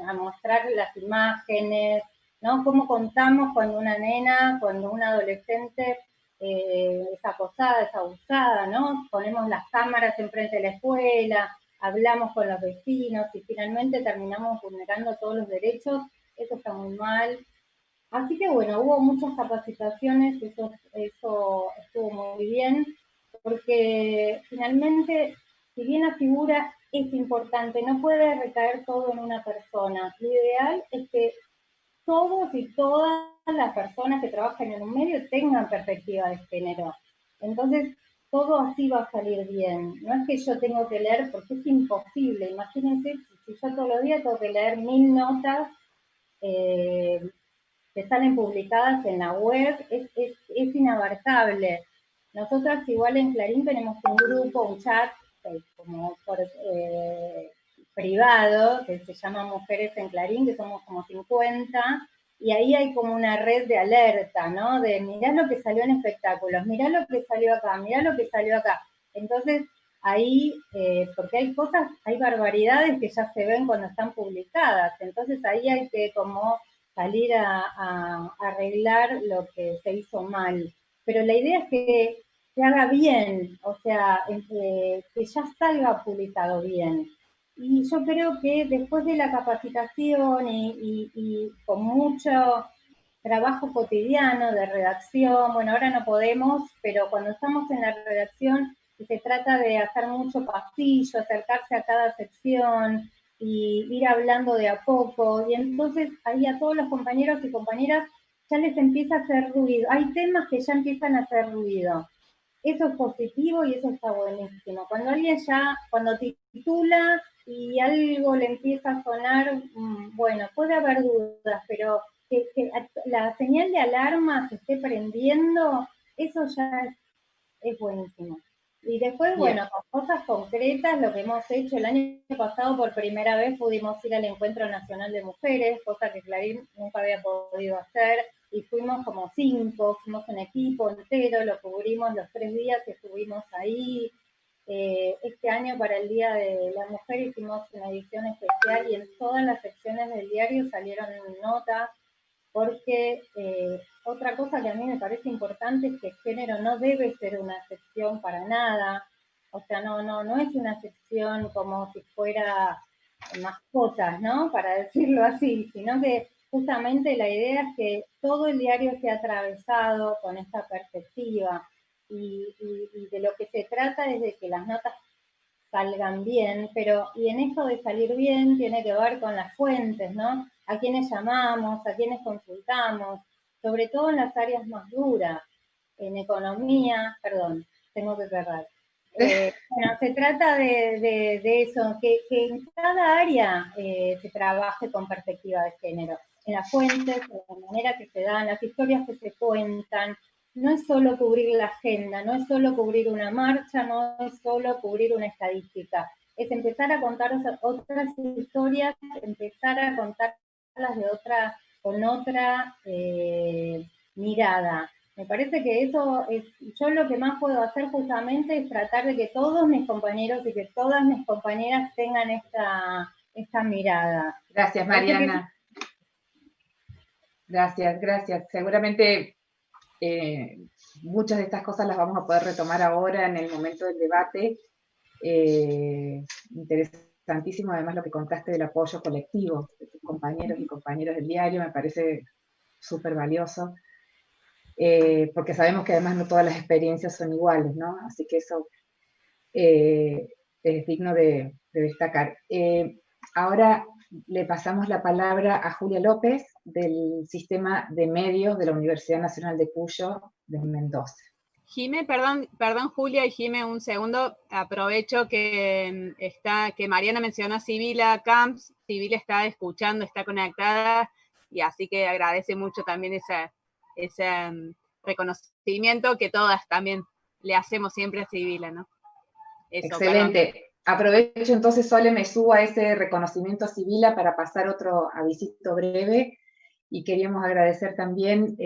a mostrar las imágenes, ¿no? Cómo contamos cuando una nena, cuando una adolescente es acosada, es abusada, ¿no? Ponemos las cámaras enfrente de la escuela, hablamos con los vecinos y finalmente terminamos vulnerando todos los derechos. Eso está muy mal. Así que bueno, hubo muchas capacitaciones, eso estuvo muy bien, porque finalmente, si bien la figura es importante, no puede recaer todo en una persona. Lo ideal es que todos y todas las personas que trabajan en un medio tengan perspectiva de género. Entonces, todo así va a salir bien. No es que yo tengo que leer, porque es imposible. Imagínense si yo todos los días tengo que leer 1000 notas que salen publicadas en la web, es inabarcable. Nosotras igual en Clarín tenemos un grupo, un chat, como privado, que se llama Mujeres en Clarín, que somos como 50, y ahí hay como una red de alerta, ¿no? De mirá lo que salió en espectáculos, mirá lo que salió acá, mirá lo que salió acá. Entonces, ahí, porque hay cosas, hay barbaridades que ya se ven cuando están publicadas, entonces ahí hay que como salir a arreglar lo que se hizo mal. Pero la idea es que se haga bien, o sea, que ya salga publicado bien. Y yo creo que después de la capacitación y con mucho trabajo cotidiano de redacción, bueno, ahora no podemos, pero cuando estamos en la redacción se trata de hacer mucho pasillo, acercarse a cada sección y ir hablando de a poco, y entonces ahí a todos los compañeros y compañeras ya les empieza a hacer ruido. Hay temas que ya empiezan a hacer ruido. Eso es positivo y eso está buenísimo. Cuando alguien ya, cuando titula y algo le empieza a sonar, bueno, puede haber dudas, pero que la señal de alarma se esté prendiendo, eso ya es buenísimo. Y después, Bien. bueno, con cosas concretas, lo que hemos hecho el año pasado, por primera vez pudimos ir al Encuentro Nacional de Mujeres, cosa que Clarín nunca había podido hacer, y fuimos como 5, fuimos un equipo entero, lo cubrimos los 3 días que estuvimos ahí. Este año para el Día de la Mujer hicimos una edición especial y en todas las secciones del diario salieron notas, porque otra cosa que a mí me parece importante es que el género no debe ser una sección para nada, o sea, no es una sección como si fuera mascotas, ¿no? Para decirlo así, sino que justamente la idea es que todo el diario esté atravesado con esta perspectiva y de lo que se trata es de que las notas salgan bien, pero y en esto de salir bien tiene que ver con las fuentes, ¿no? A quiénes llamamos, a quiénes consultamos, sobre todo en las áreas más duras, en economía, perdón, tengo que cerrar. Bueno, se trata de eso, que en cada área se trabaje con perspectiva de género, en las fuentes, en la manera que se dan, las historias que se cuentan. No es solo cubrir la agenda, no es solo cubrir una marcha, no es solo cubrir una estadística, es empezar a contar otras historias, empezar a contarlas de otra, con otra mirada. Me parece que eso es, yo lo que más puedo hacer justamente es tratar de que todos mis compañeros y que todas mis compañeras tengan esta mirada. Gracias, Mariana. Gracias. Seguramente muchas de estas cosas las vamos a poder retomar ahora en el momento del debate. Interesantísimo además lo que contaste del apoyo colectivo de tus compañeros y compañeras del diario, me parece súper valioso, porque sabemos que además no todas las experiencias son iguales, ¿no? Así que eso es digno de destacar. Ahora le pasamos la palabra a Julia López, del Sistema de Medios de la Universidad Nacional de Cuyo, de Mendoza. Jime, perdón Julia y Jime, un segundo, aprovecho que Mariana mencionó a Sibila Camps, Sibila está escuchando, está conectada, y así que agradece mucho también ese reconocimiento que todas también le hacemos siempre a Sibila, ¿no? Eso, excelente. Perdón. Aprovecho entonces, Sole, me subo a ese reconocimiento a Sibila para pasar otro avisito breve, y queríamos agradecer también,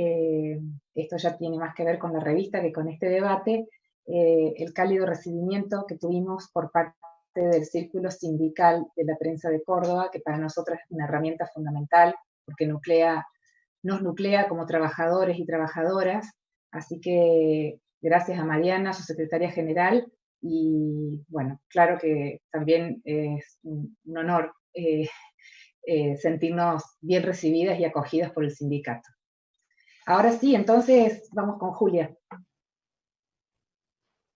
esto ya tiene más que ver con la revista que con este debate, el cálido recibimiento que tuvimos por parte del Círculo Sindical de la Prensa de Córdoba, que para nosotros es una herramienta fundamental, porque nos nuclea como trabajadores y trabajadoras. Así que gracias a Mariana, su secretaria general, y bueno, claro que también es un honor sentirnos bien recibidas y acogidas por el sindicato. Ahora sí, entonces vamos con Julia.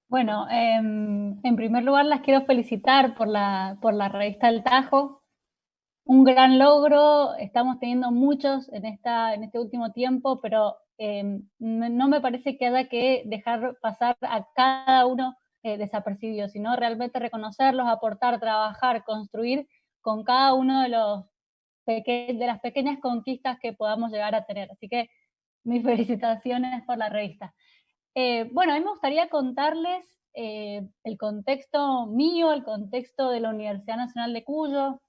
Bueno, en primer lugar las quiero felicitar por la revista El Tajo. Un gran logro, estamos teniendo muchos en este último tiempo, pero no me parece que haya que dejar pasar a cada uno desapercibido, sino realmente reconocerlos, aportar, trabajar, construir con cada uno de las pequeñas conquistas que podamos llegar a tener. Así que mis felicitaciones por la revista. Bueno, a mí me gustaría contarles el contexto mío, el contexto de la Universidad Nacional de Cuyo,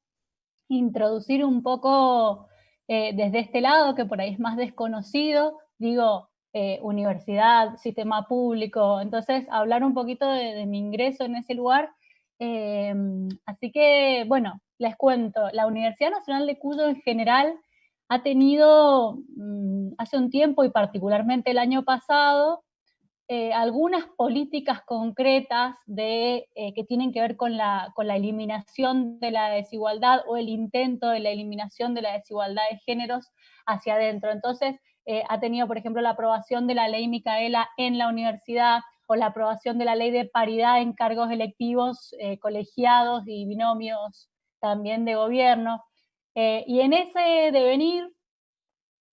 introducir un poco desde este lado, que por ahí es más desconocido. Digo, universidad, sistema público. Entonces, hablar un poquito de mi ingreso en ese lugar. Así que, bueno, les cuento, la Universidad Nacional de Cuyo en general ha tenido hace un tiempo, y particularmente el año pasado, algunas políticas concretas que tienen que ver con la eliminación de la desigualdad, o el intento de la eliminación de la desigualdad de géneros hacia adentro. Entonces, ha tenido, por ejemplo, la aprobación de la ley Micaela en la universidad, o la aprobación de la ley de paridad en cargos electivos, colegiados y binomios también de gobierno. Y en ese devenir,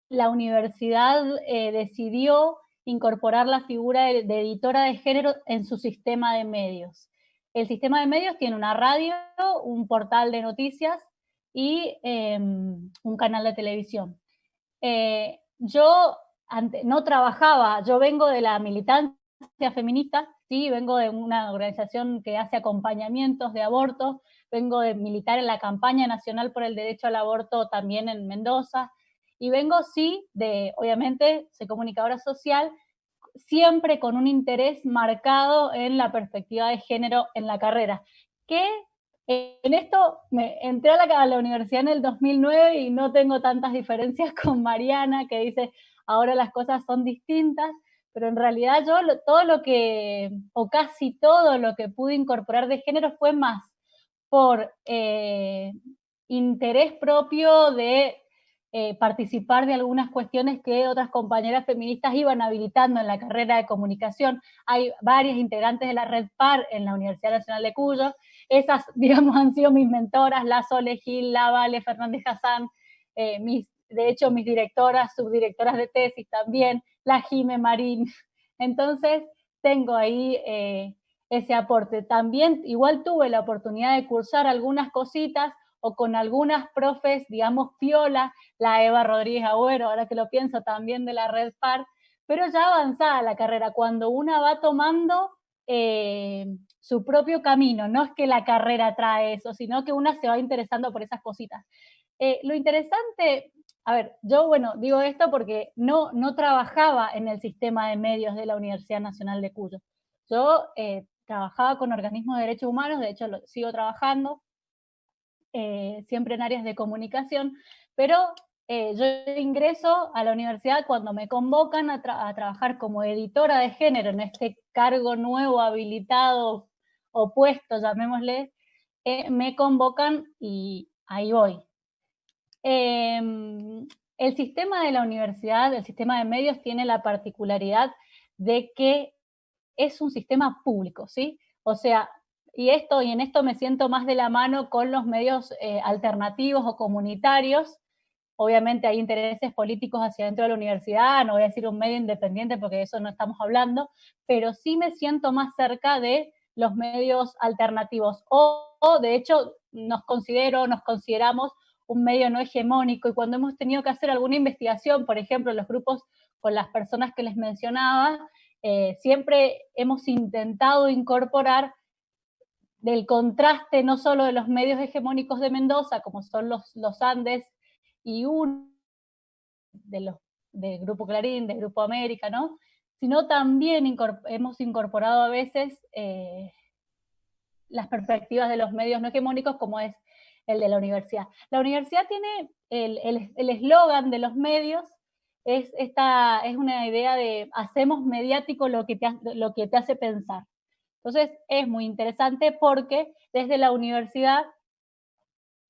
la universidad decidió incorporar la figura de editora de género en su sistema de medios. El sistema de medios tiene una radio, un portal de noticias y un canal de televisión. Yo no trabajaba, yo vengo de la militancia feminista, ¿sí? Vengo de una organización que hace acompañamientos de aborto, vengo de militar en la campaña nacional por el derecho al aborto también en Mendoza, y vengo, sí, obviamente, soy comunicadora social, siempre con un interés marcado en la perspectiva de género en la carrera, que en esto entré a la universidad en el 2009 y no tengo tantas diferencias con Mariana, que dice, ahora las cosas son distintas, pero en realidad yo casi todo lo que pude incorporar de género fue más por interés propio de participar de algunas cuestiones que otras compañeras feministas iban habilitando en la carrera de comunicación. Hay varias integrantes de la Red PAR en la Universidad Nacional de Cuyo. Esas, digamos, han sido mis mentoras, la Sole Gil, la Vale Fernández Hassan, de hecho, mis directoras, subdirectoras de tesis también, la Jime Marín. Entonces, tengo ahí ese aporte. También, igual tuve la oportunidad de cursar algunas cositas, o con algunas profes, digamos, piola, la Eva Rodríguez Agüero, ahora que lo pienso, también de la Red PAR, pero ya avanzada la carrera, cuando una va tomando su propio camino, no es que la carrera trae eso, sino que una se va interesando por esas cositas. Lo interesante, a ver, yo, bueno, digo esto porque no trabajaba en el sistema de medios de la Universidad Nacional de Cuyo. Yo trabajaba con organismos de derechos humanos, de hecho sigo trabajando, siempre en áreas de comunicación, pero yo ingreso a la universidad cuando me convocan a trabajar como editora de género en este cargo nuevo, habilitado, opuesto, llamémosle, me convocan y ahí voy. El sistema de la universidad, el sistema de medios, tiene la particularidad de que es un sistema público, ¿sí? O sea, y en esto me siento más de la mano con los medios alternativos o comunitarios. Obviamente hay intereses políticos hacia dentro de la universidad, no voy a decir un medio independiente porque de eso no estamos hablando, pero sí me siento más cerca de los medios alternativos, o de hecho nos consideramos un medio no hegemónico, y cuando hemos tenido que hacer alguna investigación, por ejemplo, en los grupos con las personas que les mencionaba, siempre hemos intentado incorporar del contraste no solo de los medios hegemónicos de Mendoza, como son los Andes, y del Grupo Clarín, del Grupo América, ¿no? Sino también hemos incorporado a veces las perspectivas de los medios no hegemónicos, como es el de la universidad. La universidad tiene el eslogan de los medios, es una idea de hacemos mediático lo que te hace pensar. Entonces es muy interesante porque desde la universidad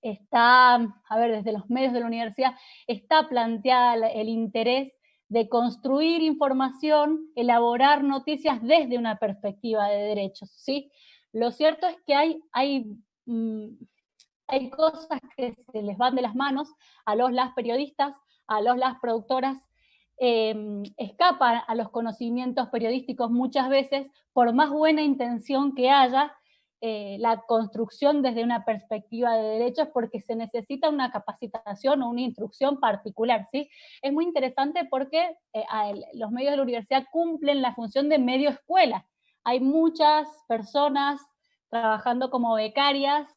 desde los medios de la universidad está planteada el interés de construir información, elaborar noticias desde una perspectiva de derechos, ¿sí? Lo cierto es que hay cosas que se les van de las manos a las periodistas, a las productoras, escapan a los conocimientos periodísticos muchas veces, por más buena intención que haya, la construcción desde una perspectiva de derechos, porque se necesita una capacitación o una instrucción particular, ¿sí? Es muy interesante porque los medios de la universidad cumplen la función de medio escuela. Hay muchas personas trabajando como becarias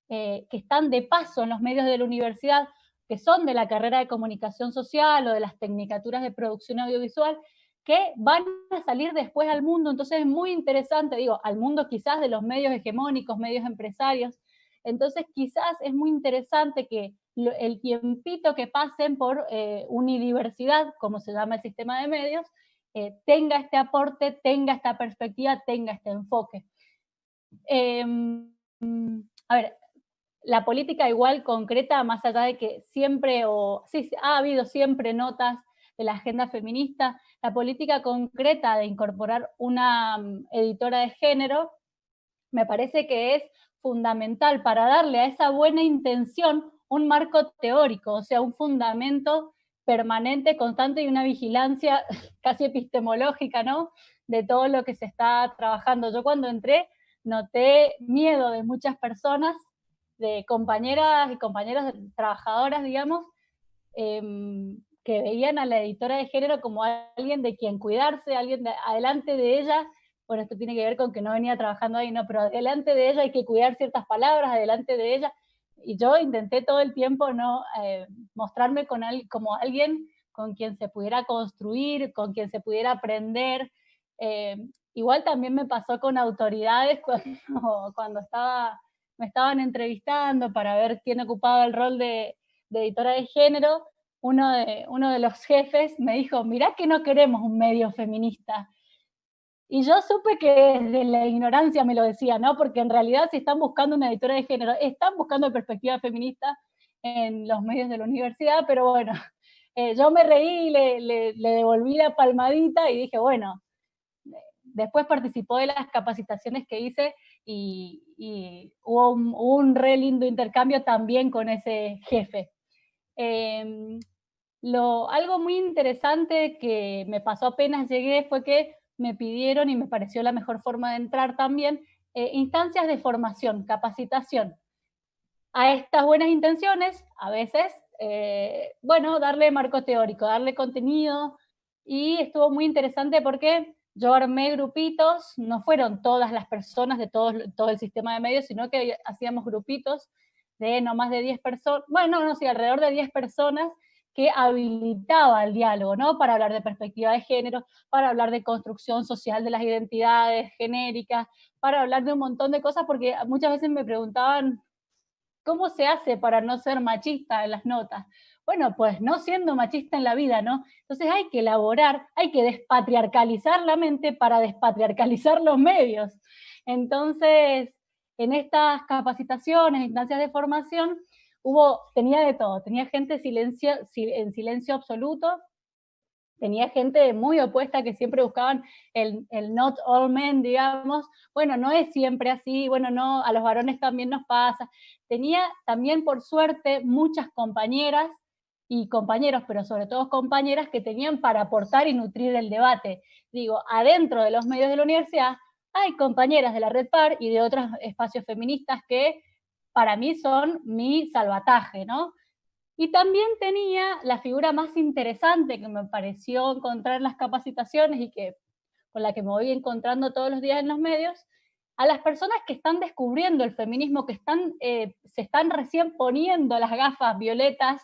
que están de paso en los medios de la universidad, que son de la carrera de comunicación social o de las tecnicaturas de producción audiovisual, que van a salir después al mundo. Entonces es muy interesante, digo, al mundo quizás de los medios hegemónicos, medios empresarios. Entonces quizás es muy interesante que el tiempito que pasen por unidiversidad, como se llama el sistema de medios, tenga este aporte, tenga esta perspectiva, tenga este enfoque. A ver, la política igual concreta, más allá de que siempre, sí, ha habido siempre notas de la agenda feminista, la política concreta de incorporar una editora de género, me parece que es fundamental para darle a esa buena intención un marco teórico, o sea, un fundamento permanente, constante y una vigilancia casi epistemológica, ¿no?, de todo lo que se está trabajando. Yo cuando entré noté miedo de muchas personas, de compañeras y compañeros trabajadoras, digamos, que veían a la editora de género como alguien de quien cuidarse, alguien adelante de ella. Bueno, esto tiene que ver con que no venía trabajando ahí, no, pero delante de ella hay que cuidar ciertas palabras, adelante de ella, y yo intenté todo el tiempo no mostrarme como alguien con quien se pudiera construir, con quien se pudiera aprender. Igual también me pasó con autoridades cuando me estaban entrevistando para ver quién ocupaba el rol de editora de género. Uno de los jefes me dijo, mirá que no queremos un medio feminista. Y yo supe que desde la ignorancia me lo decía, ¿no? Porque en realidad si están buscando una editora de género, están buscando perspectiva feminista en los medios de la universidad, pero bueno, yo me reí, le devolví la palmadita y dije, bueno, después participó de las capacitaciones que hice y hubo un re lindo intercambio también con ese jefe. Algo muy interesante que me pasó apenas llegué fue que me pidieron, y me pareció la mejor forma de entrar también, instancias de formación, capacitación. A estas buenas intenciones, a veces, bueno, darle marco teórico, darle contenido, y estuvo muy interesante porque yo armé grupitos, no fueron todas las personas de todo el sistema de medios, sino que hacíamos grupitos de no más de 10 personas, bueno, no sé, alrededor de 10 personas, que habilitaba el diálogo, ¿no? Para hablar de perspectiva de género, para hablar de construcción social de las identidades genéricas, para hablar de un montón de cosas, porque muchas veces me preguntaban, ¿cómo se hace para no ser machista en las notas? Bueno, pues no siendo machista en la vida, ¿no? Entonces hay que elaborar, hay que despatriarcalizar la mente para despatriarcalizar los medios. Entonces, en estas capacitaciones, instancias de formación, tenía de todo, tenía gente en silencio absoluto, tenía gente muy opuesta que siempre buscaban el not all men, digamos, bueno, no es siempre así, bueno, no, a los varones también nos pasa. Tenía también, por suerte, muchas compañeras y compañeros, pero sobre todo compañeras que tenían para aportar y nutrir el debate. Digo, adentro de los medios de la universidad hay compañeras de la Red Par y de otros espacios feministas que para mí son mi salvataje, ¿no? Y también tenía la figura más interesante que me pareció encontrar en las capacitaciones y con la que me voy encontrando todos los días en los medios, a las personas que están descubriendo el feminismo, que se están recién poniendo las gafas violetas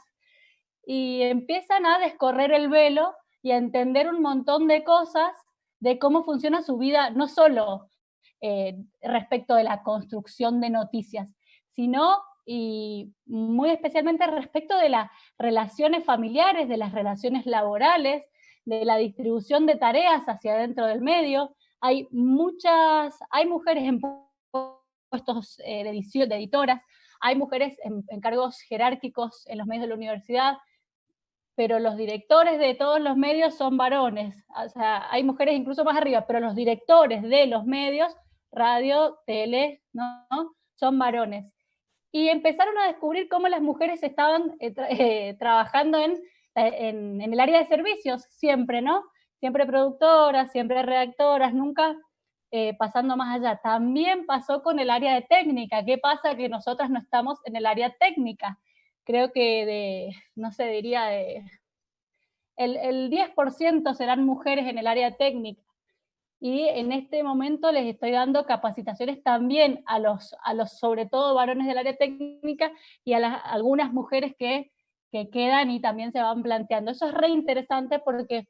y empiezan a descorrer el velo y a entender un montón de cosas de cómo funciona su vida, no solo respecto de la construcción de noticias, sino y muy especialmente respecto de las relaciones familiares, de las relaciones laborales, de la distribución de tareas hacia dentro del medio. Hay mujeres en puestos de editoras, hay mujeres en cargos jerárquicos en los medios de la universidad, pero los directores de todos los medios son varones. O sea, hay mujeres incluso más arriba, pero los directores de los medios, radio, tele, ¿no? Son varones. Y empezaron a descubrir cómo las mujeres estaban trabajando en el área de servicios, siempre, ¿no? Siempre productoras, siempre redactoras, nunca pasando más allá. También pasó con el área de técnica. ¿Qué pasa? Que nosotras no estamos en el área técnica. Creo que el 10% serán mujeres en el área técnica. Y en este momento les estoy dando capacitaciones también a los sobre todo varones del área técnica y a algunas mujeres que que quedan y también se van planteando. Eso es re interesante porque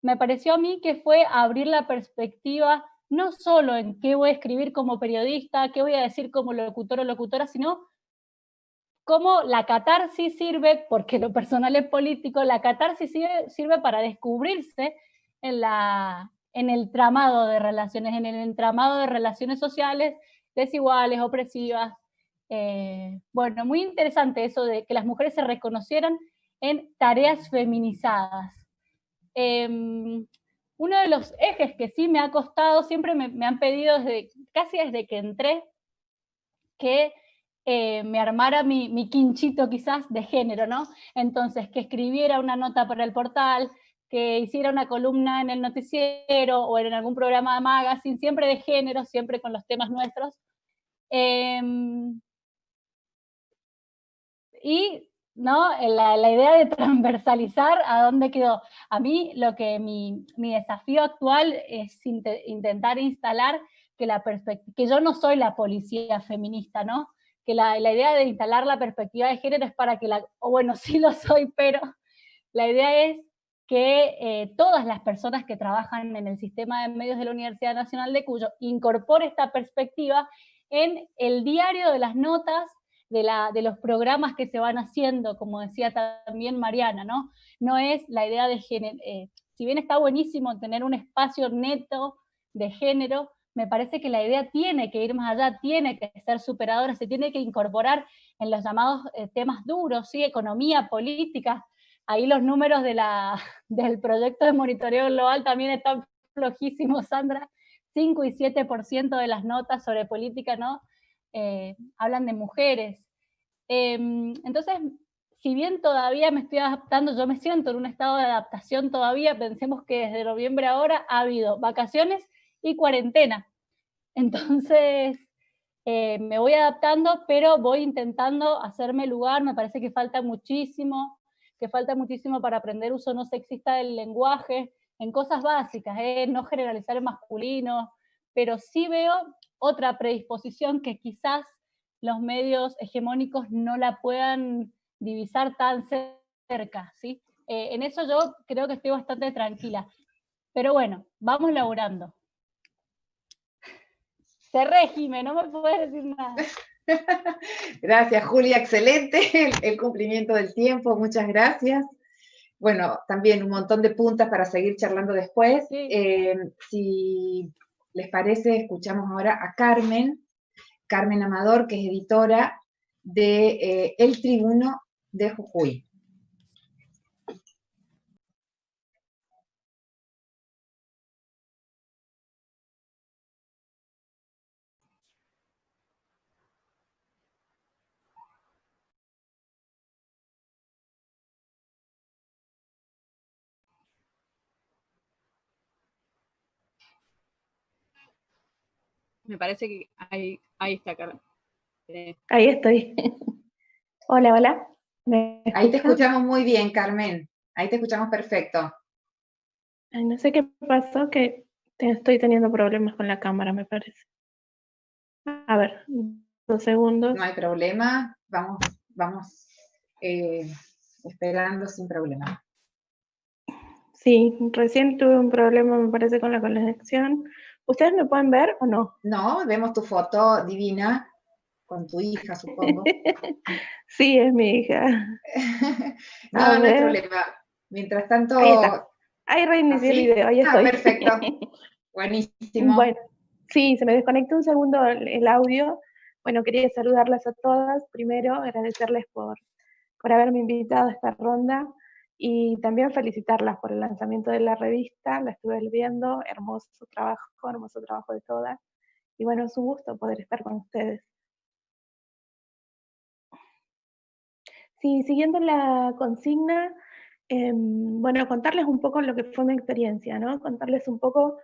me pareció a mí que fue abrir la perspectiva no solo en qué voy a escribir como periodista, qué voy a decir como locutor o locutora, sino cómo la catarsis sirve, porque lo personal es político, la catarsis sirve para descubrirse en el tramado de relaciones, en el entramado de relaciones sociales desiguales, opresivas. Bueno, muy interesante eso de que las mujeres se reconocieran en tareas feminizadas. Uno de los ejes que sí me ha costado, siempre me han pedido casi desde que entré, que me armara mi quinchito quizás de género, ¿no? Entonces, que escribiera una nota para el portal, que hiciera una columna en el noticiero o en algún programa de magazine, siempre de género, siempre con los temas nuestros. Y ¿no? La idea de transversalizar a dónde quedó. A mí mi desafío actual es intentar instalar que yo no soy la policía feminista, ¿no? Que la idea de instalar la perspectiva de género es para que o bueno, sí lo soy, pero la idea es que todas las personas que trabajan en el sistema de medios de la Universidad Nacional de Cuyo incorpore esta perspectiva en el diario de las notas de los programas que se van haciendo, como decía también Mariana, ¿no? No es la idea de género, si bien está buenísimo tener un espacio neto de género, me parece que la idea tiene que ir más allá, tiene que ser superadora, se tiene que incorporar en los llamados temas duros, ¿sí? Economía, política. Ahí los números del proyecto de monitoreo global también están flojísimos, Sandra. 5 y 7% de las notas sobre política, ¿no? Hablan de mujeres. Entonces, si bien todavía me estoy adaptando, yo me siento en un estado de adaptación todavía, pensemos que desde noviembre ahora ha habido vacaciones y cuarentena. Entonces, me voy adaptando, pero voy intentando hacerme lugar, me parece que falta muchísimo para aprender uso no sexista del lenguaje, en cosas básicas, no generalizar el masculino, pero sí veo otra predisposición que quizás los medios hegemónicos no la puedan divisar tan cerca, ¿sí? En eso yo creo que estoy bastante tranquila. Pero bueno, vamos laburando. Cerré, Jimé, no me puedes decir nada. Gracias, Julia, excelente el cumplimiento del tiempo, muchas gracias. Bueno, también un montón de puntas para seguir charlando después. Sí. Si les parece, escuchamos ahora a Carmen Amador, que es editora de El Tribuno de Jujuy. Me parece que ahí está, Carmen. Ahí estoy. Hola, hola. Ahí te escuchamos muy bien, Carmen. Ahí te escuchamos perfecto. Ay, no sé qué pasó, que estoy teniendo problemas con la cámara, me parece. A ver, 2 segundos. No hay problema. Vamos esperando sin problema. Sí, recién tuve un problema, me parece, con la conexión. ¿Ustedes me pueden ver o no? No, vemos tu foto divina con tu hija, supongo. Sí, es mi hija. No hay problema. Mientras tanto... Ahí está. Ahí reinicié el video, ahí estoy. Perfecto. Buenísimo. Bueno, sí, se me desconectó un segundo el audio. Bueno, quería saludarlas a todas. Primero, agradecerles por haberme invitado a esta ronda y también felicitarlas por el lanzamiento de la revista. La estuve viendo, hermoso trabajo de todas. Y bueno, es un gusto poder estar con ustedes. Sí, siguiendo la consigna, bueno, contarles un poco lo que fue mi experiencia, ¿no? Contarles un poco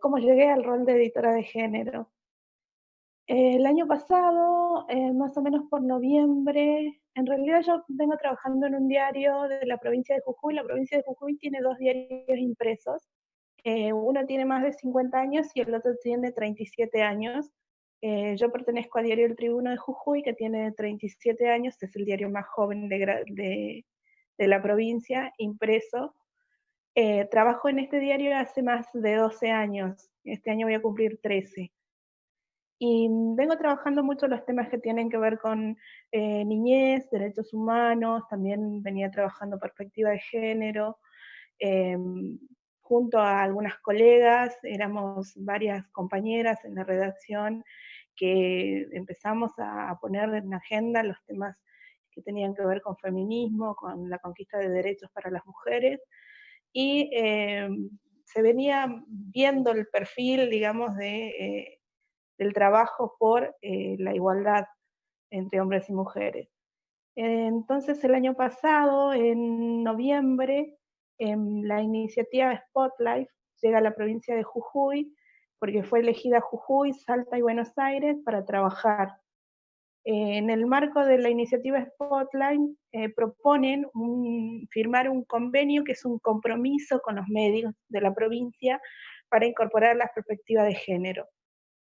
cómo llegué al rol de editora de género. El año pasado, más o menos por noviembre, en realidad yo vengo trabajando en un diario de la provincia de Jujuy. La provincia de Jujuy tiene 2 diarios impresos. Uno tiene más de 50 años y el otro tiene 37 años. Yo pertenezco al diario El Tribuno de Jujuy, que tiene 37 años, es el diario más joven de la provincia, impreso. Trabajo en este diario hace más de 12 años, este año voy a cumplir 13. Y vengo trabajando mucho los temas que tienen que ver con niñez, derechos humanos, también venía trabajando perspectiva de género, junto a algunas colegas, éramos varias compañeras en la redacción que empezamos a poner en agenda los temas que tenían que ver con feminismo, con la conquista de derechos para las mujeres, y se venía viendo el perfil, digamos, del trabajo por la igualdad entre hombres y mujeres. Entonces el año pasado, en noviembre, la iniciativa Spotlight llega a la provincia de Jujuy, porque fue elegida Jujuy, Salta y Buenos Aires para trabajar. En el marco de la iniciativa Spotlight proponen firmar un convenio que es un compromiso con los medios de la provincia para incorporar la perspectiva de género.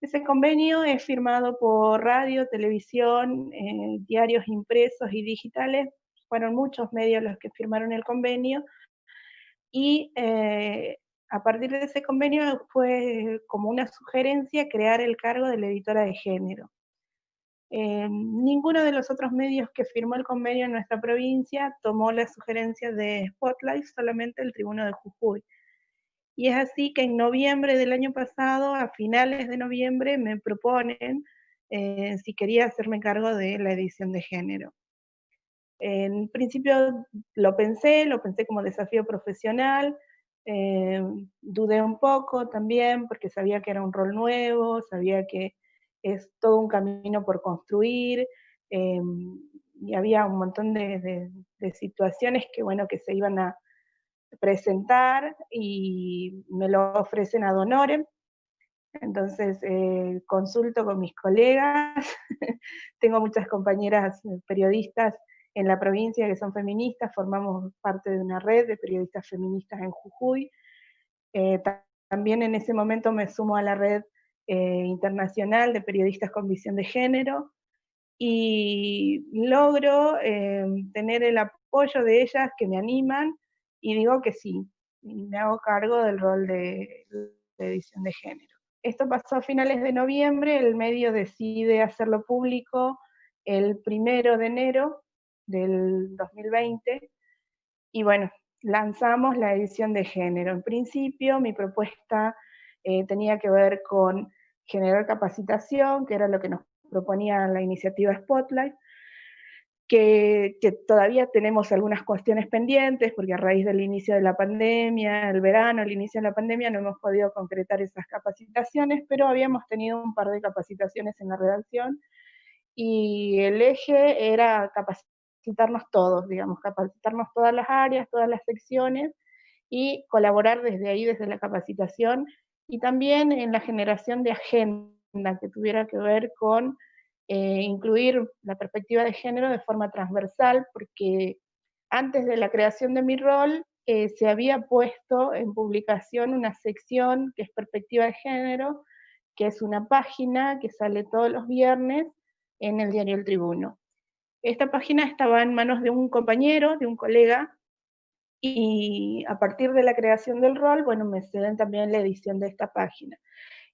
Ese convenio es firmado por radio, televisión, diarios impresos y digitales. Fueron muchos medios los que firmaron el convenio y a partir de ese convenio fue como una sugerencia crear el cargo de la editora de género. Ninguno de los otros medios que firmó el convenio en nuestra provincia tomó la sugerencia de Spotlight, solamente el Tribuno de Jujuy. Y es así que en noviembre del año pasado, a finales de noviembre, me proponen si quería hacerme cargo de la edición de género. En principio lo pensé como desafío profesional, dudé un poco también porque sabía que era un rol nuevo, sabía que es todo un camino por construir, y había un montón de situaciones que, bueno, que se iban a presentar y me lo ofrecen ad honorem. Entonces consulto con mis colegas, tengo muchas compañeras periodistas en la provincia que son feministas, formamos parte de una red de periodistas feministas en Jujuy. También en ese momento me sumo a la red internacional de periodistas con visión de género y logro tener el apoyo de ellas que me animan y digo que sí, y me hago cargo del rol de edición de género. Esto pasó a finales de noviembre, el medio decide hacerlo público el 1 de enero del 2020, y bueno, lanzamos la edición de género. En principio, mi propuesta tenía que ver con generar capacitación, que era lo que nos proponía la iniciativa Spotlight, que todavía tenemos algunas cuestiones pendientes, porque a raíz del inicio de la pandemia, el verano, el inicio de la pandemia, no hemos podido concretar esas capacitaciones, pero habíamos tenido un par de capacitaciones en la redacción, y el eje era capacitarnos todos, digamos, capacitarnos todas las áreas, todas las secciones, y colaborar desde ahí, desde la capacitación, y también en la generación de agenda que tuviera que ver con incluir la perspectiva de género de forma transversal, porque antes de la creación de mi rol se había puesto en publicación una sección que es perspectiva de género, que es una página que sale todos los viernes en el diario El Tribuno. Esta página estaba en manos de un compañero, de un colega, y a partir de la creación del rol, bueno, me ceden también la edición de esta página,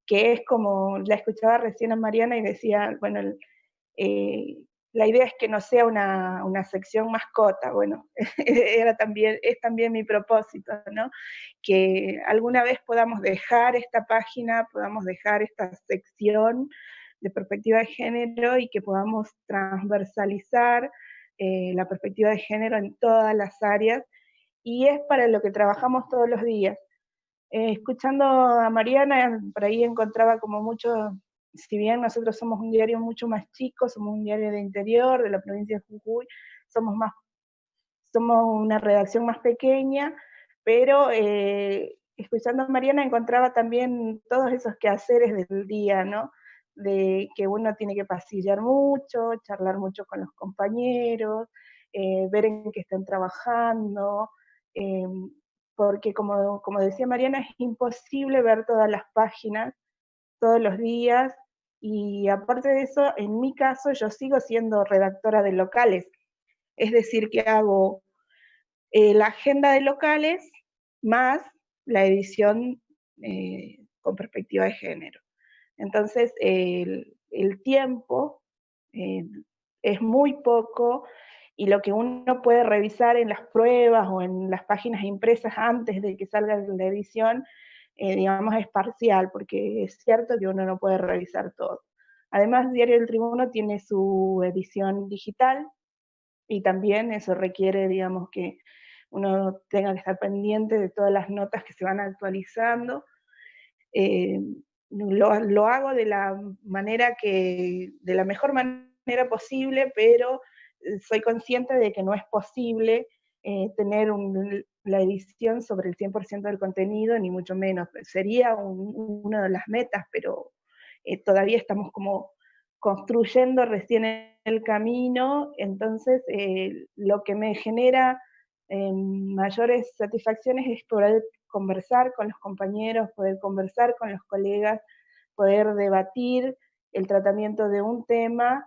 que es como, la escuchaba recién a Mariana y decía, bueno, la idea es que no sea una sección mascota, bueno, es también mi propósito, ¿no? Que alguna vez podamos dejar esta página, podamos dejar esta sección de perspectiva de género y que podamos transversalizar la perspectiva de género en todas las áreas, y es para lo que trabajamos todos los días. Escuchando a Mariana, por ahí encontraba como mucho, si bien nosotros somos un diario mucho más chico, somos un diario de interior, de la provincia de Jujuy, somos una redacción más pequeña, pero escuchando a Mariana encontraba también todos esos quehaceres del día, ¿no? De que uno tiene que pasillar mucho, charlar mucho con los compañeros, ver en qué están trabajando, porque como decía Mariana, es imposible ver todas las páginas todos los días, Y aparte de eso, en mi caso, yo sigo siendo redactora de locales, es decir, que hago la agenda de locales más la edición con perspectiva de género. Entonces, el tiempo es muy poco, y lo que uno puede revisar en las pruebas o en las páginas impresas antes de que salga la edición, digamos, es parcial, porque es cierto que uno no puede revisar todo. Además, Diario del Tribuno tiene su edición digital, y también eso requiere, digamos, que uno tenga que estar pendiente de todas las notas que se van actualizando. Lo hago de la mejor manera posible, pero soy consciente de que no es posible tener la edición sobre el 100% del contenido, ni mucho menos. Sería una de las metas, pero todavía estamos como construyendo recién el camino. Entonces lo que me genera mayores satisfacciones es poder conversar con los compañeros, poder conversar con los colegas, poder debatir el tratamiento de un tema,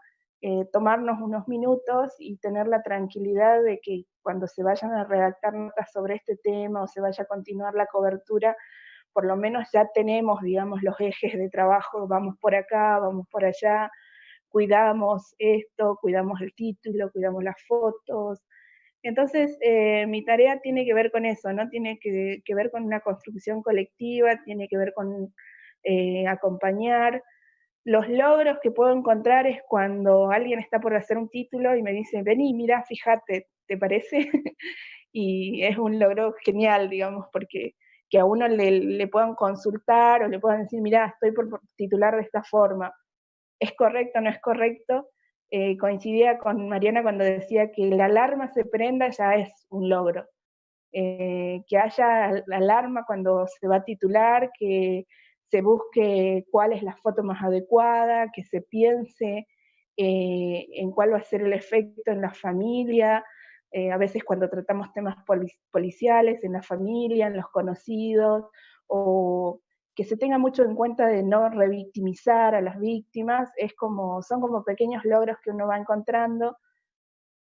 tomarnos unos minutos y tener la tranquilidad de que cuando se vayan a redactar notas sobre este tema o se vaya a continuar la cobertura, por lo menos ya tenemos, digamos, los ejes de trabajo, vamos por acá, vamos por allá, cuidamos esto, cuidamos el título, cuidamos las fotos. Entonces, mi tarea tiene que ver con eso, ¿no? Tiene que ver con una construcción colectiva, tiene que ver con acompañar. Los logros que puedo encontrar es cuando alguien está por hacer un título y me dice, vení, mira, fíjate, ¿te parece? Y es un logro genial, digamos, porque que a uno le puedan consultar o le puedan decir, mira, estoy por titular de esta forma. ¿Es correcto o no es correcto? Coincidía con Mariana cuando decía que la alarma se prenda ya es un logro. Que haya alarma cuando se va a titular, que se busque cuál es la foto más adecuada, que se piense en cuál va a ser el efecto en la familia, a veces cuando tratamos temas policiales, en la familia, en los conocidos, o que se tenga mucho en cuenta de no revictimizar a las víctimas, son como pequeños logros que uno va encontrando.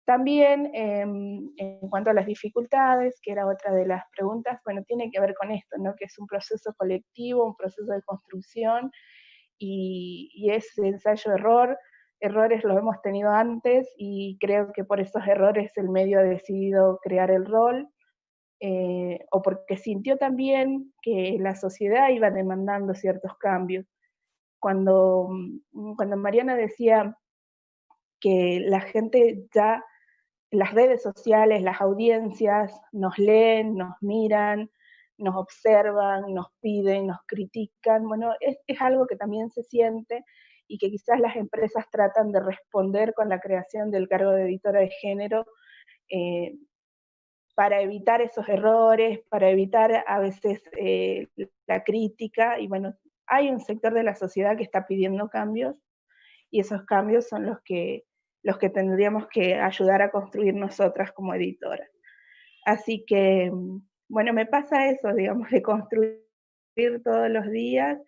También en cuanto a las dificultades, que era otra de las preguntas, bueno, tiene que ver con esto, ¿no? Que es un proceso colectivo, un proceso de construcción, y es ensayo-error. Errores los hemos tenido antes, y creo que por esos errores el medio ha decidido crear el rol, o porque sintió también que la sociedad iba demandando ciertos cambios. Cuando Mariana decía que la gente ya, las redes sociales, las audiencias nos leen, nos miran, nos observan, nos piden, nos critican. Bueno, es algo que también se siente y que quizás las empresas tratan de responder con la creación del cargo de editora de género, para evitar esos errores, para evitar a veces la crítica. Y bueno, hay un sector de la sociedad que está pidiendo cambios, y esos cambios son los que tendríamos que ayudar a construir nosotras como editoras. Así que, bueno, me pasa eso, digamos, de construir todos los días,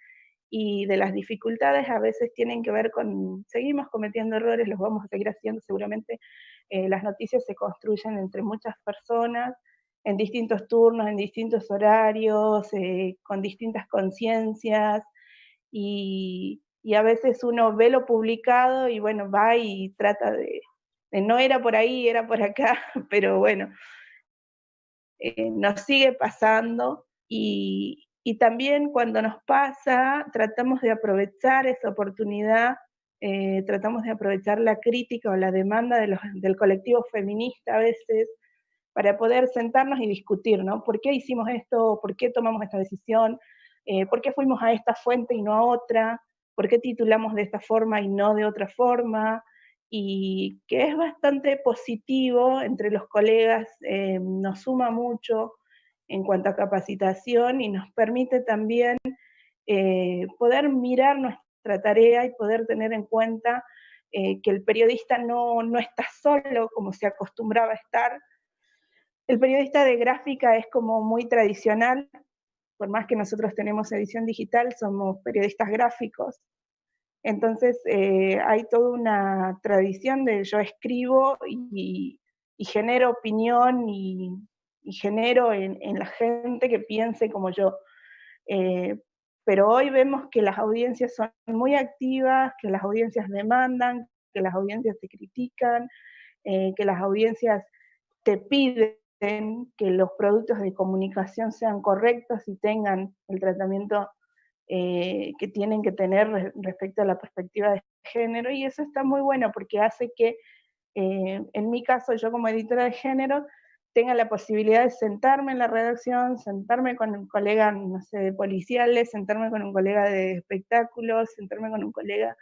y de las dificultades a veces tienen que ver con, seguimos cometiendo errores, los vamos a seguir haciendo seguramente. Las noticias se construyen entre muchas personas, en distintos turnos, en distintos horarios, con distintas conciencias, y a veces uno ve lo publicado y bueno, va y trata de no era por ahí, era por acá, pero bueno, nos sigue pasando, y también cuando nos pasa, tratamos de aprovechar esa oportunidad, tratamos de aprovechar la crítica o la demanda del colectivo feminista a veces, para poder sentarnos y discutir, ¿no? ¿Por qué hicimos esto? ¿Por qué tomamos esta decisión? ¿Por qué fuimos a esta fuente y no a otra? ¿Por qué titulamos de esta forma y no de otra forma? Y que es bastante positivo entre los colegas, nos suma mucho en cuanto a capacitación, y nos permite también poder mirar nuestra tarea y poder tener en cuenta que el periodista no está solo como se acostumbraba a estar. El periodista de gráfica es como muy tradicional, por más que nosotros tenemos edición digital, somos periodistas gráficos, Entonces hay toda una tradición de yo escribo y genero opinión y genero en la gente que piense como yo. Pero hoy vemos que las audiencias son muy activas, que las audiencias demandan, que las audiencias te critican, que las audiencias te piden que los productos de comunicación sean correctos y tengan el tratamiento que tienen que tener respecto a la perspectiva de género, y eso está muy bueno porque hace que, en mi caso, yo como editora de género, tenga la posibilidad de sentarme en la redacción, sentarme con un colega, no sé, de policiales, sentarme con un colega de espectáculos, sentarme con un colega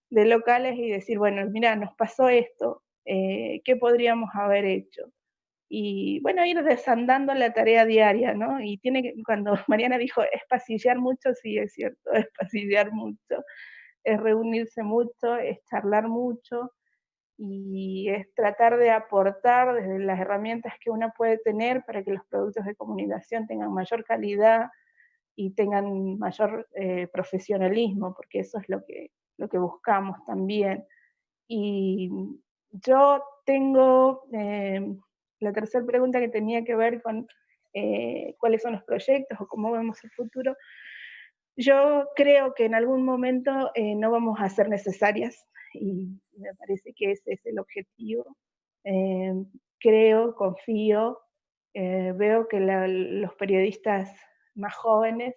de locales y decir, bueno, mira, nos pasó esto, ¿qué podríamos haber hecho? Y bueno, ir desandando la tarea diaria, ¿no? Y tiene que, cuando Mariana dijo, es pasillar mucho, sí, es cierto, es pasillar mucho, es reunirse mucho, es charlar mucho, y es tratar de aportar desde las herramientas que uno puede tener para que los productos de comunicación tengan mayor calidad y tengan mayor profesionalismo, porque eso es lo que buscamos también. Y yo tengo la tercera pregunta que tenía que ver con cuáles son los proyectos o cómo vemos el futuro. Yo creo que en algún momento no vamos a ser necesarias y me parece que ese es el objetivo. Creo, confío, veo que los periodistas más jóvenes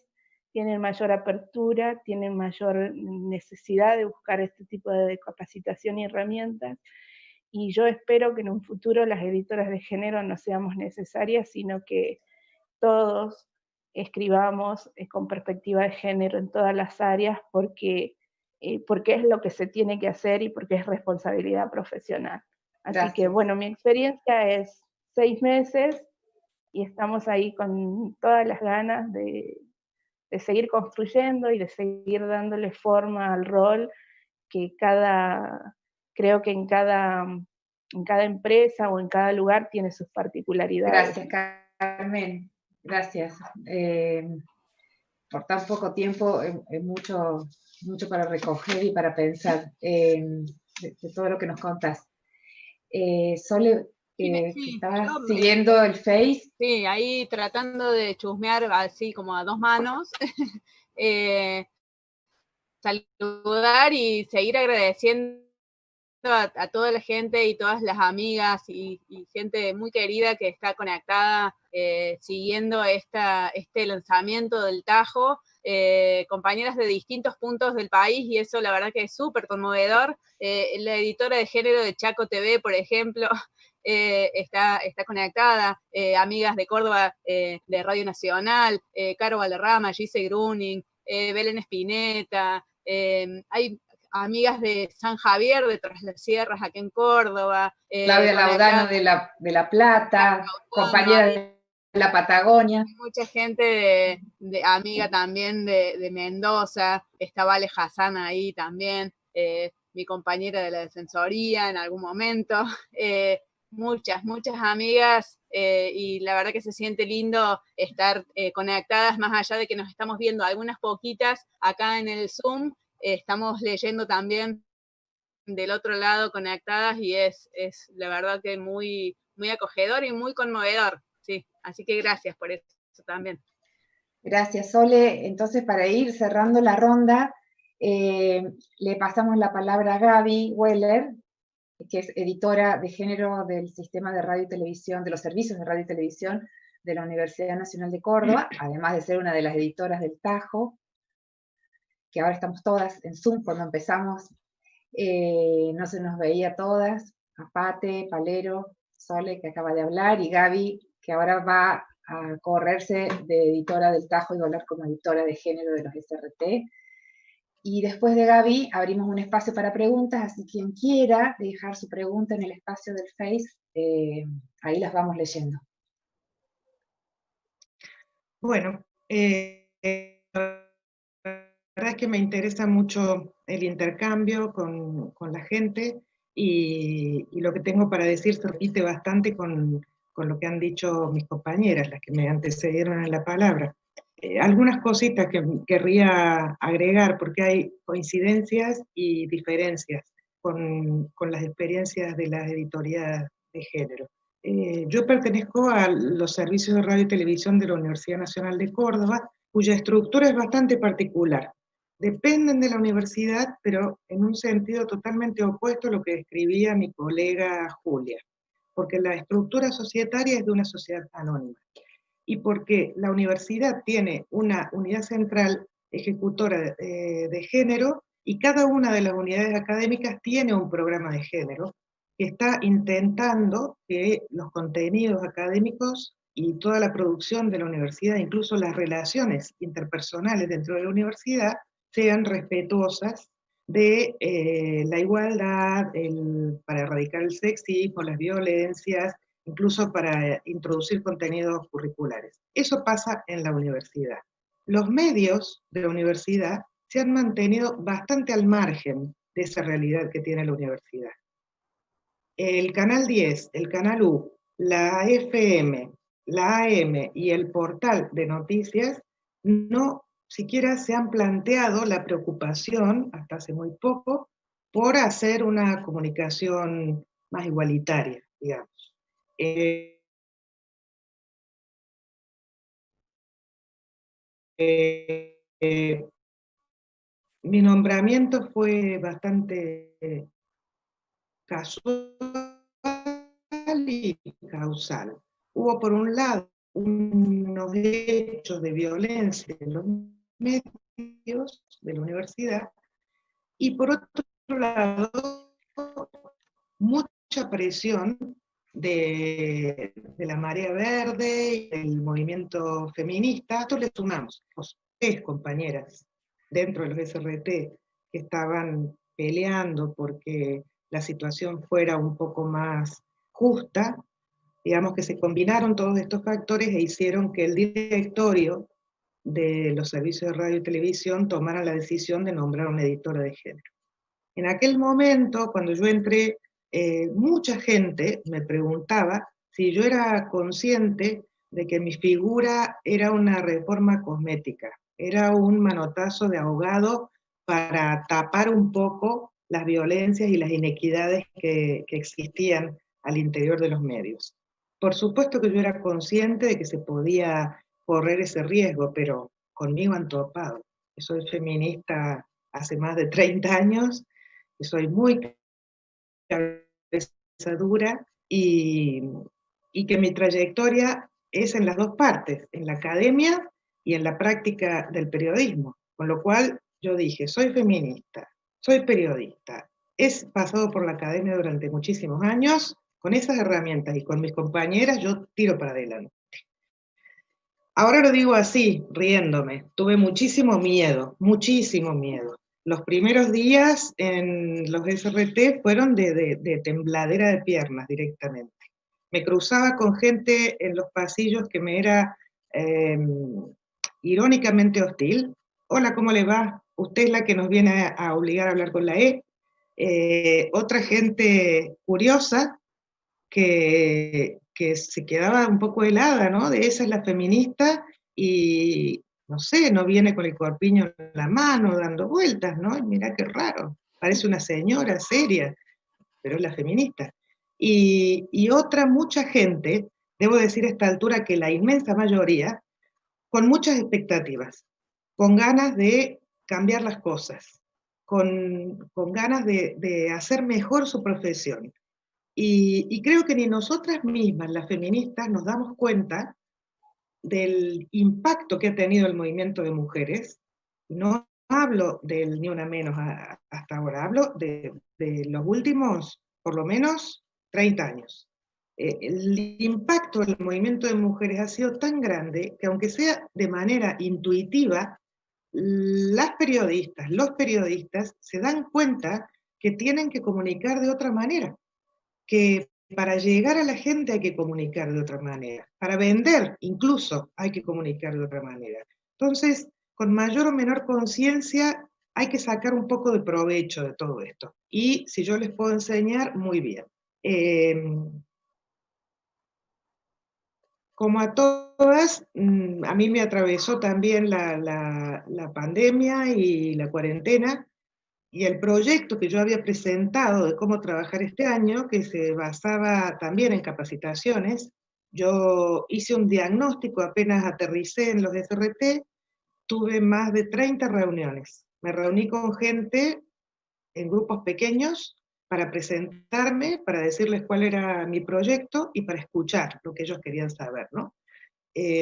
tienen mayor apertura, tienen mayor necesidad de buscar este tipo de capacitación y herramientas, y yo espero que en un futuro las editoras de género no seamos necesarias, sino que todos escribamos con perspectiva de género en todas las áreas, porque es lo que se tiene que hacer y porque es responsabilidad profesional. Así Gracias. que bueno, mi experiencia es 6 meses y estamos ahí con todas las ganas de seguir construyendo y de seguir dándole forma al rol que creo que en cada empresa o en cada lugar tiene sus particularidades. Gracias, Carmen. Gracias. Por tan poco tiempo, mucho para recoger y para pensar de todo lo que nos contás. Sole, que estabas siguiendo el Face. Sí, ahí tratando de chusmear así como a 2 manos. Saludar y seguir agradeciendo a toda la gente y todas las amigas y gente muy querida que está conectada siguiendo este lanzamiento del Tajo, compañeras de distintos puntos del país, y eso la verdad que es súper conmovedor. La editora de género de Chaco TV, por ejemplo, está conectada, amigas de Córdoba, de Radio Nacional, Caro Valderrama, Gise Gruning, Belén Espineta, hay amigas de San Javier, de Tras las Sierras, aquí en Córdoba. Claudia Laudano de La Plata, compañera de la Patagonia. Mucha gente amiga también de Mendoza, está Vale Hassan ahí también, mi compañera de la Defensoría en algún momento, muchas amigas, y la verdad que se siente lindo estar conectadas, más allá de que nos estamos viendo algunas poquitas acá en el Zoom. Estamos leyendo también del otro lado conectadas y es la verdad que muy, muy acogedor y muy conmovedor, sí, así que gracias por eso también. Gracias, Sole. Entonces, para ir cerrando la ronda, le pasamos la palabra a Gaby Weller, que es editora de género del sistema de radio y televisión, de los servicios de radio y televisión de la Universidad Nacional de Córdoba, además de ser una de las editoras del Tajo, que ahora estamos todas en Zoom. Cuando empezamos no se nos veía todas, a Pate, Palero, Sole, que acaba de hablar, y Gaby, que ahora va a correrse de editora del Tajo y va a hablar como editora de género de los SRT. Y después de Gaby abrimos un espacio para preguntas, así quien quiera dejar su pregunta en el espacio del Face, ahí las vamos leyendo. Bueno, la verdad es que me interesa mucho el intercambio con la gente, y lo que tengo para decir se repite bastante con lo que han dicho mis compañeras, las que me antecedieron en la palabra. algunas cositas que querría agregar, porque hay coincidencias y diferencias con las experiencias de las editorías de género. Yo pertenezco a los servicios de radio y televisión de la Universidad Nacional de Córdoba, cuya estructura es bastante particular. Dependen de la universidad, pero en un sentido totalmente opuesto a lo que describía mi colega Julia, porque la estructura societaria es de una sociedad anónima, y porque la universidad tiene una unidad central ejecutora de género, y cada una de las unidades académicas tiene un programa de género, que está intentando que los contenidos académicos y toda la producción de la universidad, incluso las relaciones interpersonales dentro de la universidad, sean respetuosas de la igualdad, para erradicar el sexismo, las violencias, incluso para introducir contenidos curriculares. Eso pasa en la universidad. Los medios de la universidad se han mantenido bastante al margen de esa realidad que tiene la universidad. El Canal 10, el Canal U, la FM, la AM y el portal de noticias no siquiera se han planteado la preocupación, hasta hace muy poco, por hacer una comunicación más igualitaria, digamos. Mi nombramiento fue bastante casual y causal. Hubo por un lado unos hechos de violencia en los medios de la universidad, y por otro lado mucha presión de la marea verde y del movimiento feminista. A esto le sumamos los 3 compañeras dentro de los SRT que estaban peleando porque la situación fuera un poco más justa. Digamos que se combinaron todos estos factores e hicieron que el directorio de los servicios de radio y televisión tomara la decisión de nombrar una editora de género. En aquel momento, cuando yo entré, mucha gente me preguntaba si yo era consciente de que mi figura era una reforma cosmética, era un manotazo de ahogado para tapar un poco las violencias y las inequidades que existían al interior de los medios. Por supuesto que yo era consciente de que se podía correr ese riesgo, pero conmigo han topado. Soy feminista hace más de 30 años, y soy muy cabeza dura, y que mi trayectoria es en las dos partes, en la academia y en la práctica del periodismo. Con lo cual yo dije, soy feminista, soy periodista, he pasado por la academia durante muchísimos años, con esas herramientas y con mis compañeras yo tiro para adelante. Ahora lo digo así, riéndome, tuve muchísimo miedo, muchísimo miedo. Los primeros días en los SRT fueron de tembladera de piernas directamente. Me cruzaba con gente en los pasillos que me era irónicamente hostil. Hola, ¿cómo le va? Usted es la que nos viene a obligar a hablar con la E. Otra gente curiosa que se quedaba un poco helada, ¿no? De esa es la feminista y, no sé, no viene con el corpiño en la mano dando vueltas, ¿no? Y mirá qué raro, parece una señora seria, pero es la feminista. Y otra, mucha gente, debo decir a esta altura que la inmensa mayoría, con muchas expectativas, con ganas de cambiar las cosas, con ganas de hacer mejor su profesión. Y creo que ni nosotras mismas, las feministas, nos damos cuenta del impacto que ha tenido el movimiento de mujeres. No hablo del Ni Una Menos hasta ahora, hablo de los últimos, por lo menos, 30 años. El impacto del movimiento de mujeres ha sido tan grande que, aunque sea de manera intuitiva, las periodistas, los periodistas se dan cuenta que tienen que comunicar de otra manera, que para llegar a la gente hay que comunicar de otra manera, para vender incluso hay que comunicar de otra manera. Entonces, con mayor o menor conciencia, hay que sacar un poco de provecho de todo esto. Y si yo les puedo enseñar, muy bien. Como a todos todas, a mí me atravesó también la pandemia y la cuarentena, y el proyecto que yo había presentado de cómo trabajar este año, que se basaba también en capacitaciones, yo hice un diagnóstico, apenas aterricé en los SRT, tuve más de 30 reuniones. Me reuní con gente en grupos pequeños para presentarme, para decirles cuál era mi proyecto y para escuchar lo que ellos querían saber, ¿no?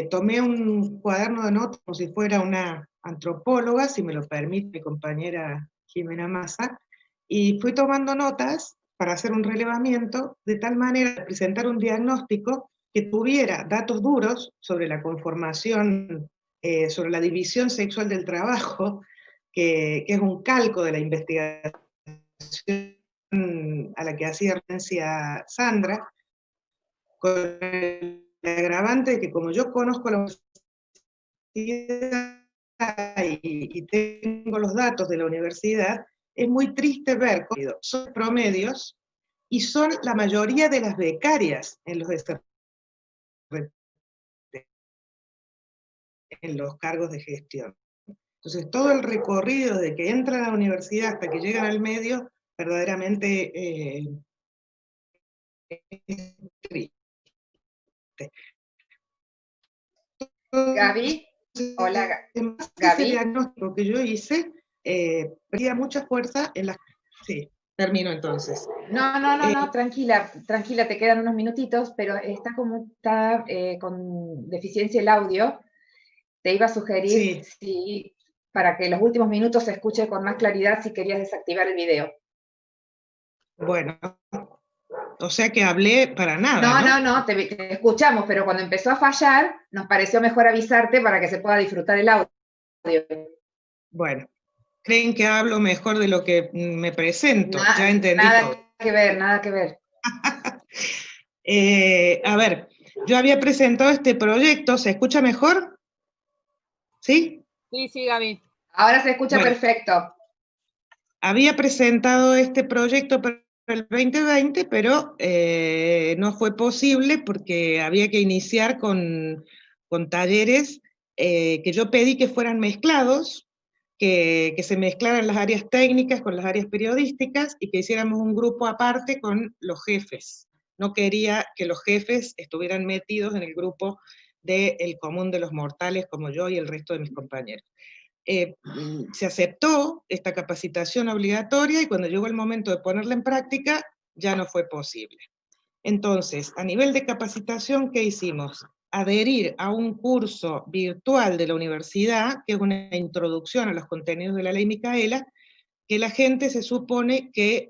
Tomé un cuaderno de notas como si fuera una antropóloga, si me lo permite mi compañera Jimena Massa, y fui tomando notas para hacer un relevamiento de tal manera de presentar un diagnóstico que tuviera datos duros sobre la conformación, sobre la división sexual del trabajo, que es un calco de la investigación a la que hacía referencia Sandra, con el agravante de que como yo conozco la universidad y tengo los datos de la universidad, es muy triste ver que son promedios y son la mayoría de las becarias en los cargos de gestión. Entonces, todo el recorrido de que entran a la universidad hasta que llegan al medio, verdaderamente es triste. Gaby, hola, Ese diagnóstico que yo hice pedía mucha fuerza en las... Sí, termino entonces. No, tranquila, te quedan unos minutitos, pero está con deficiencia el audio. Te iba a sugerir, sí, para que los últimos minutos se escuche con más claridad, si querías desactivar el video. Bueno, o sea que hablé para nada. No, te escuchamos, pero cuando empezó a fallar, nos pareció mejor avisarte para que se pueda disfrutar el audio. Bueno, ¿creen que hablo mejor de lo que me presento? Ya entendí todo. Nada que ver. A ver, yo había presentado este proyecto, ¿se escucha mejor? ¿Sí? Sí, Gaby. Ahora se escucha perfecto. Había presentado este proyecto para el 2020, pero no fue posible porque había que iniciar con talleres que yo pedí que fueran mezclados, que se mezclaran las áreas técnicas con las áreas periodísticas y que hiciéramos un grupo aparte con los jefes. No quería que los jefes estuvieran metidos en el grupo del común de los mortales como yo y el resto de mis compañeros. Se aceptó esta capacitación obligatoria y cuando llegó el momento de ponerla en práctica ya no fue posible. Entonces, a nivel de capacitación, ¿qué hicimos? Adherir a un curso virtual de la universidad, que es una introducción a los contenidos de la Ley Micaela, que la gente se supone que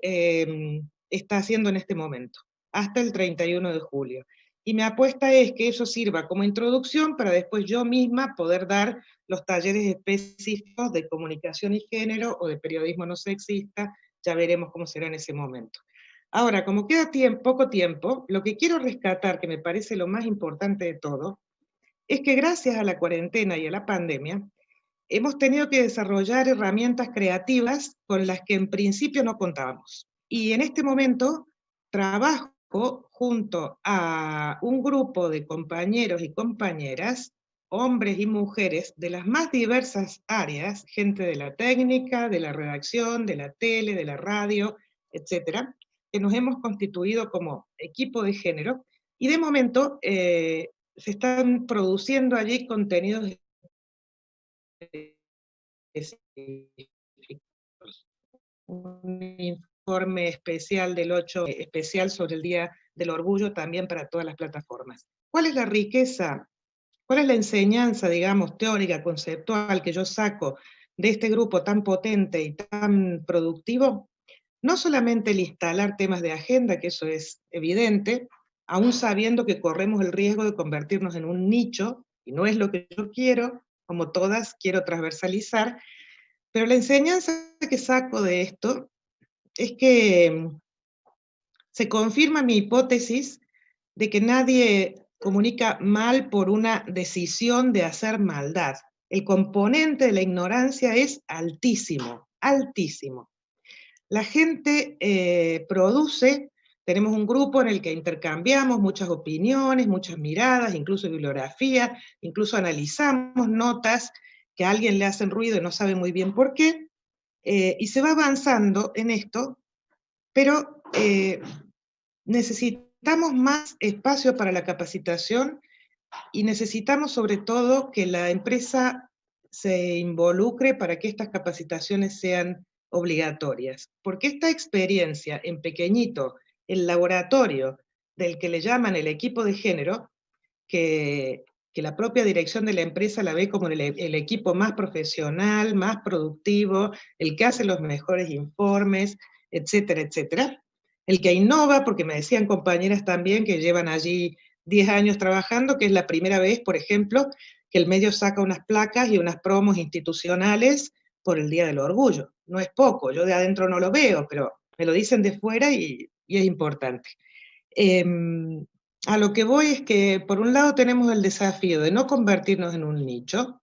está haciendo en este momento, hasta el 31 de julio. Y mi apuesta es que eso sirva como introducción para después yo misma poder dar los talleres específicos de comunicación y género o de periodismo no sexista, ya veremos cómo será en ese momento. Ahora, como queda poco tiempo, lo que quiero rescatar, que me parece lo más importante de todo, es que gracias a la cuarentena y a la pandemia, hemos tenido que desarrollar herramientas creativas con las que en principio no contábamos. Y en este momento trabajo junto a un grupo de compañeros y compañeras, hombres y mujeres de las más diversas áreas, gente de la técnica, de la redacción, de la tele, de la radio, etcétera, que nos hemos constituido como equipo de género, y de momento se están produciendo allí contenidos un informe especial del 8, especial sobre el Día del Orgullo, también para todas las plataformas. ¿Cuál es la riqueza, cuál es la enseñanza, digamos, teórica, conceptual que yo saco de este grupo tan potente y tan productivo? No solamente el instalar temas de agenda, que eso es evidente, aún sabiendo que corremos el riesgo de convertirnos en un nicho, y no es lo que yo quiero, como todas quiero transversalizar, pero la enseñanza que saco de esto es que se confirma mi hipótesis de que nadie comunica mal por una decisión de hacer maldad. El componente de la ignorancia es altísimo, altísimo. La gente produce Tenemos un grupo en el que intercambiamos muchas opiniones, muchas miradas, incluso bibliografía, incluso analizamos notas que a alguien le hacen ruido y no sabe muy bien por qué, y se va avanzando en esto, pero necesitamos más espacio para la capacitación y necesitamos sobre todo que la empresa se involucre para que estas capacitaciones sean obligatorias, porque esta experiencia en pequeñito, el laboratorio del que le llaman el equipo de género, que la propia dirección de la empresa la ve como el equipo más profesional, más productivo, el que hace los mejores informes, etcétera, etcétera. El que innova, porque me decían compañeras también que llevan allí 10 años trabajando, que es la primera vez, por ejemplo, que el medio saca unas placas y unas promos institucionales por el Día del Orgullo. No es poco, yo de adentro no lo veo, pero me lo dicen de fuera y es importante. A lo que voy es que, por un lado, tenemos el desafío de no convertirnos en un nicho,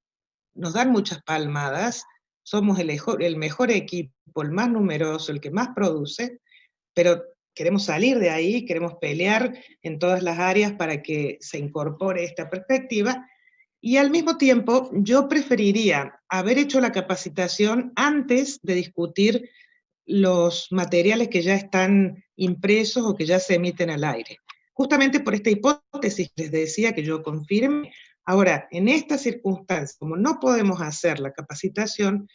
nos dan muchas palmadas, somos el mejor equipo, el más numeroso, el que más produce, pero queremos salir de ahí, queremos pelear en todas las áreas para que se incorpore esta perspectiva, y al mismo tiempo yo preferiría haber hecho la capacitación antes de discutir los materiales que ya están impresos o que ya se emiten al aire. Justamente por esta hipótesis les decía que yo confirme. Ahora, en estas circunstancias, como no podemos hacer la capacitación,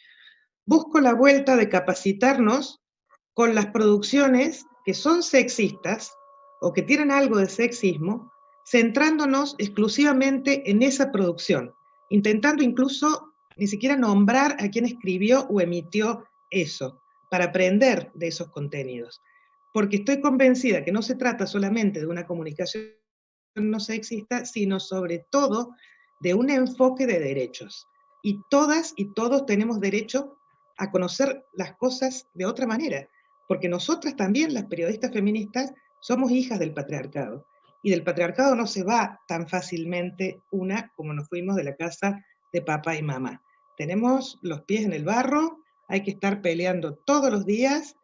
busco la vuelta de capacitarnos con las producciones que son sexistas o que tienen algo de sexismo, centrándonos exclusivamente en esa producción, intentando incluso ni siquiera nombrar a quién escribió o emitió eso, para aprender de esos contenidos. Porque estoy convencida que no se trata solamente de una comunicación no sexista, sino sobre todo de un enfoque de derechos. Y todas y todos tenemos derecho a conocer las cosas de otra manera, porque nosotras también, las periodistas feministas, somos hijas del patriarcado. Y del patriarcado no se va tan fácilmente una como nos fuimos de la casa de papá y mamá. Tenemos los pies en el barro, hay que estar peleando todos los días.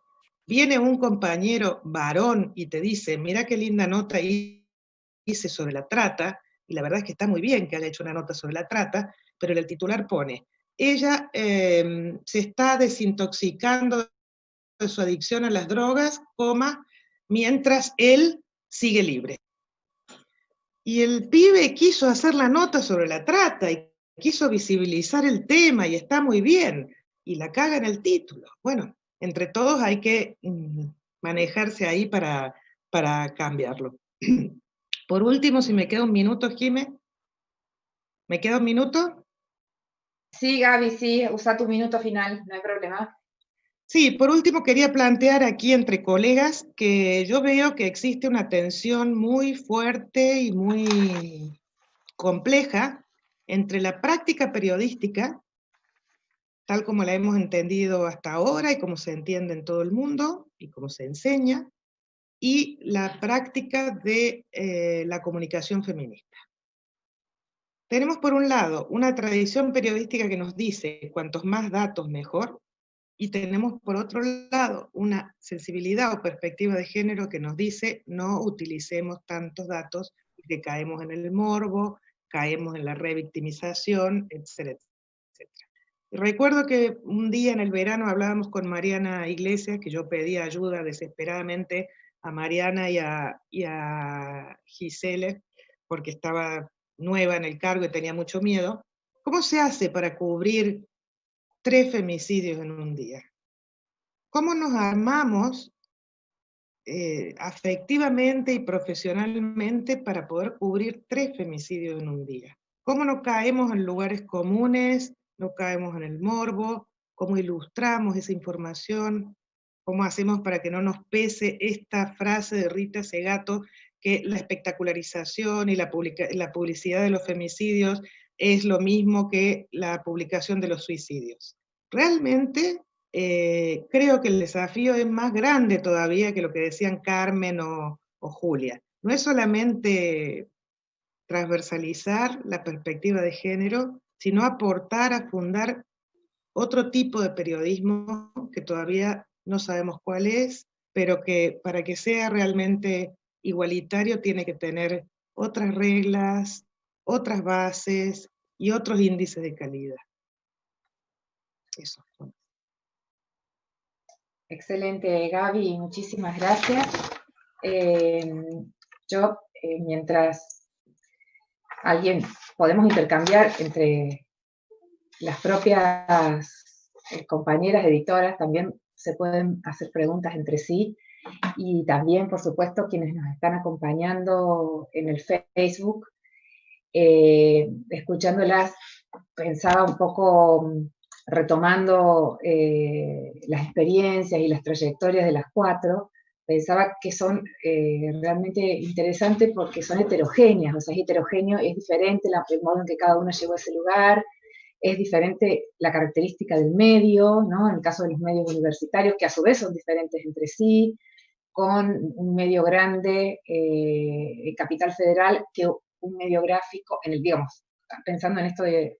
Viene un compañero varón y te dice, mira qué linda nota hice sobre la trata, y la verdad es que está muy bien que haya hecho una nota sobre la trata, pero el titular pone, ella se está desintoxicando de su adicción a las drogas, mientras él sigue libre. Y el pibe quiso hacer la nota sobre la trata y quiso visibilizar el tema y está muy bien, y la caga en el título. Bueno, entre todos hay que manejarse ahí para cambiarlo. Por último, si me queda un minuto, Jimé. ¿Me queda un minuto? Sí, Gaby, sí, usa tu minuto final, no hay problema. Sí, por último quería plantear aquí entre colegas que yo veo que existe una tensión muy fuerte y muy compleja entre la práctica periodística, tal como la hemos entendido hasta ahora y como se entiende en todo el mundo y como se enseña, y la práctica de la comunicación feminista. Tenemos por un lado una tradición periodística que nos dice cuantos más datos mejor, y tenemos por otro lado una sensibilidad o perspectiva de género que nos dice no utilicemos tantos datos que caemos en el morbo, caemos en la revictimización, etcétera, etcétera. Recuerdo que un día en el verano hablábamos con Mariana Iglesias, que yo pedía ayuda desesperadamente a Mariana y a Gisele, porque estaba nueva en el cargo y tenía mucho miedo. ¿Cómo se hace para cubrir 3 femicidios en un día? ¿Cómo nos armamos afectivamente y profesionalmente para poder cubrir 3 femicidios en un día? ¿Cómo no caemos en lugares comunes, no caemos en el morbo? ¿Cómo ilustramos esa información? ¿Cómo hacemos para que no nos pese esta frase de Rita Segato, que la espectacularización y la publicidad de los femicidios es lo mismo que la publicación de los suicidios? Realmente creo que el desafío es más grande todavía que lo que decían Carmen o Julia. No es solamente transversalizar la perspectiva de género, sino aportar a fundar otro tipo de periodismo que todavía no sabemos cuál es, pero que para que sea realmente igualitario tiene que tener otras reglas, otras bases y otros índices de calidad. Eso. Excelente, Gaby, muchísimas gracias. Mientras podemos intercambiar entre las propias compañeras editoras, también se pueden hacer preguntas entre sí, y también, por supuesto, quienes nos están acompañando en el Facebook, escuchándolas, pensaba un poco, retomando las experiencias y las trayectorias de las cuatro, pensaba que son realmente interesantes porque son heterogéneas, o sea, es heterogéneo, es diferente el modo en que cada uno llegó a ese lugar, es diferente la característica del medio, ¿no? En el caso de los medios universitarios, que a su vez son diferentes entre sí, con un medio grande, Capital Federal, que un medio gráfico, digamos, pensando en esto de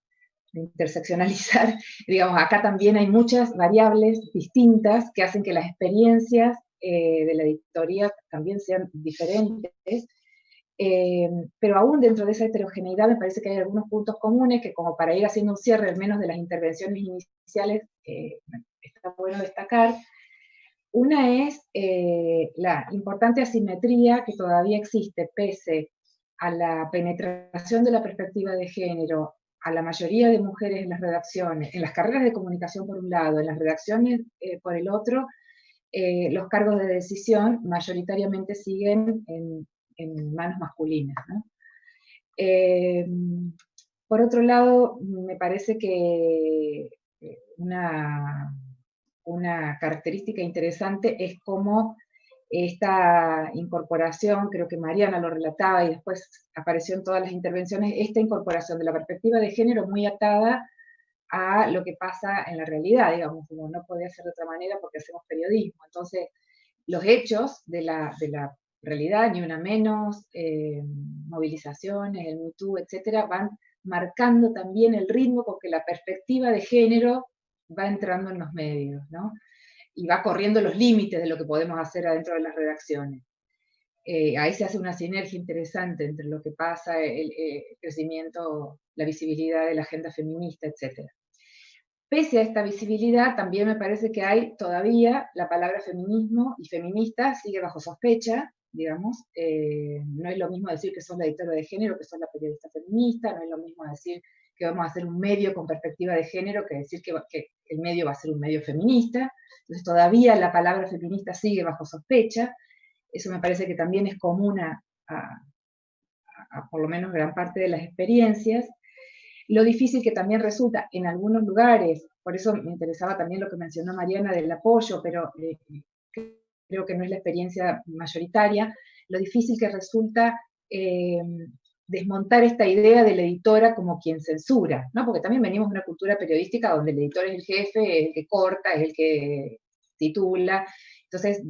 interseccionalizar, digamos, acá también hay muchas variables distintas que hacen que las experiencias de la editoría también sean diferentes, pero aún dentro de esa heterogeneidad me parece que hay algunos puntos comunes que, como para ir haciendo un cierre, al menos de las intervenciones iniciales, está bueno destacar. Una es la importante asimetría que todavía existe pese a la penetración de la perspectiva de género a la mayoría de mujeres en las redacciones, en las carreras de comunicación por un lado, en las redacciones por el otro. Los cargos de decisión mayoritariamente siguen en manos masculinas, ¿no? Por otro lado, me parece que una característica interesante es cómo esta incorporación, creo que Mariana lo relataba y después apareció en todas las intervenciones, esta incorporación de la perspectiva de género muy atada a lo que pasa en la realidad, digamos, como no podía ser de otra manera porque hacemos periodismo. Entonces, los hechos de la realidad, ni una menos, movilizaciones, el Me Too, etcétera, van marcando también el ritmo porque la perspectiva de género va entrando en los medios, ¿no? Y va corriendo los límites de lo que podemos hacer adentro de las redacciones. Ahí se hace una sinergia interesante entre lo que pasa, el crecimiento, la visibilidad de la agenda feminista, etc. Pese a esta visibilidad, también me parece que hay todavía la palabra feminismo y feminista sigue bajo sospecha, digamos. No es lo mismo decir que sos la editora de género que sos la periodista feminista, no es lo mismo decir que vamos a hacer un medio con perspectiva de género que decir que el medio va a ser un medio feminista. Entonces todavía la palabra feminista sigue bajo sospecha. Eso me parece que también es común a por lo menos gran parte de las experiencias. Lo difícil que también resulta en algunos lugares, por eso me interesaba también lo que mencionó Mariana del apoyo, pero creo que no es la experiencia mayoritaria, lo difícil que resulta desmontar esta idea de la editora como quien censura, ¿no? Porque también venimos de una cultura periodística donde el editor es el jefe, es el que corta, es el que titula. Entonces,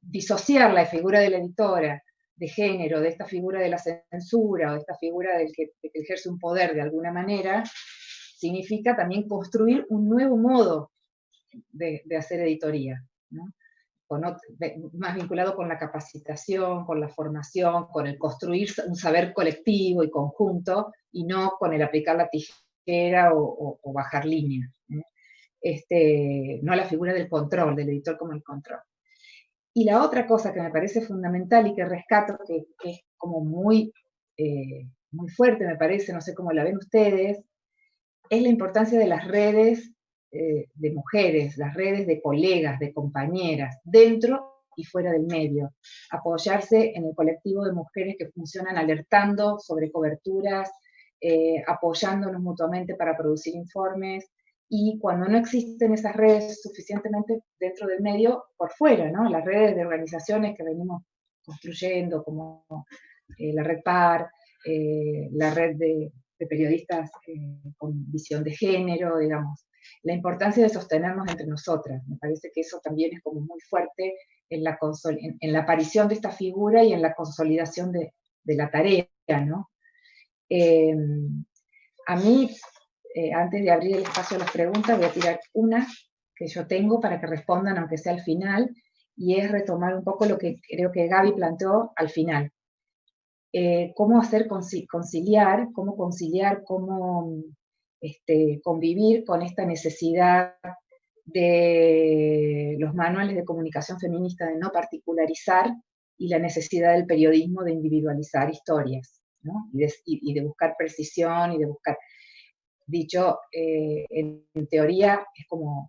disociar la figura de la editora de género, de esta figura de la censura, o de esta figura de que ejerce un poder de alguna manera, significa también construir un nuevo modo de hacer editoría, ¿no? Más vinculado con la capacitación, con la formación, con el construir un saber colectivo y conjunto, y no con el aplicar la tijera o bajar línea, ¿eh? No la figura del control, del editor como el control. Y la otra cosa que me parece fundamental y que rescato, que es como muy fuerte, me parece, no sé cómo la ven ustedes, es la importancia de las redes de mujeres, las redes de colegas, de compañeras, dentro y fuera del medio. Apoyarse en el colectivo de mujeres que funcionan alertando sobre coberturas, apoyándonos mutuamente para producir informes, y cuando no existen esas redes suficientemente dentro del medio, por fuera, ¿no? Las redes de organizaciones que venimos construyendo, como la Red PAR, la red de periodistas con visión de género, digamos. La importancia de sostenernos entre nosotras. Me parece que eso también es como muy fuerte en la aparición de esta figura y en la consolidación de la tarea, ¿no? A mí, antes de abrir el espacio a las preguntas, voy a tirar una que yo tengo para que respondan, aunque sea al final, y es retomar un poco lo que creo que Gaby planteó al final. Cómo hacer conciliar, cómo convivir con esta necesidad de los manuales de comunicación feminista de no particularizar y la necesidad del periodismo de individualizar historias, ¿no? Y de buscar precisión y de buscar, dicho en teoría es como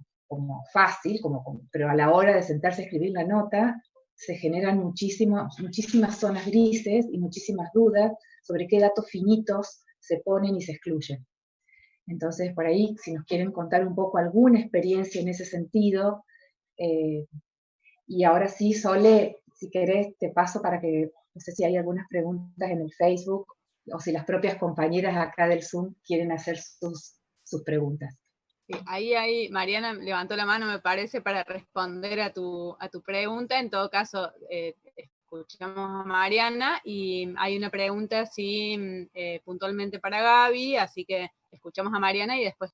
fácil, pero a la hora de sentarse a escribir la nota se generan muchísimas zonas grises y muchísimas dudas sobre qué datos finitos se ponen y se excluyen. Entonces, por ahí, si nos quieren contar un poco alguna experiencia en ese sentido, y ahora sí, Sole, si querés, te paso para que, no sé si hay algunas preguntas en el Facebook, o si las propias compañeras acá del Zoom quieren hacer sus preguntas. Sí, ahí Mariana levantó la mano, me parece, para responder a tu pregunta. En todo caso, escuchamos a Mariana, y hay una pregunta, sí, puntualmente para Gaby, así que escuchamos a Mariana y después.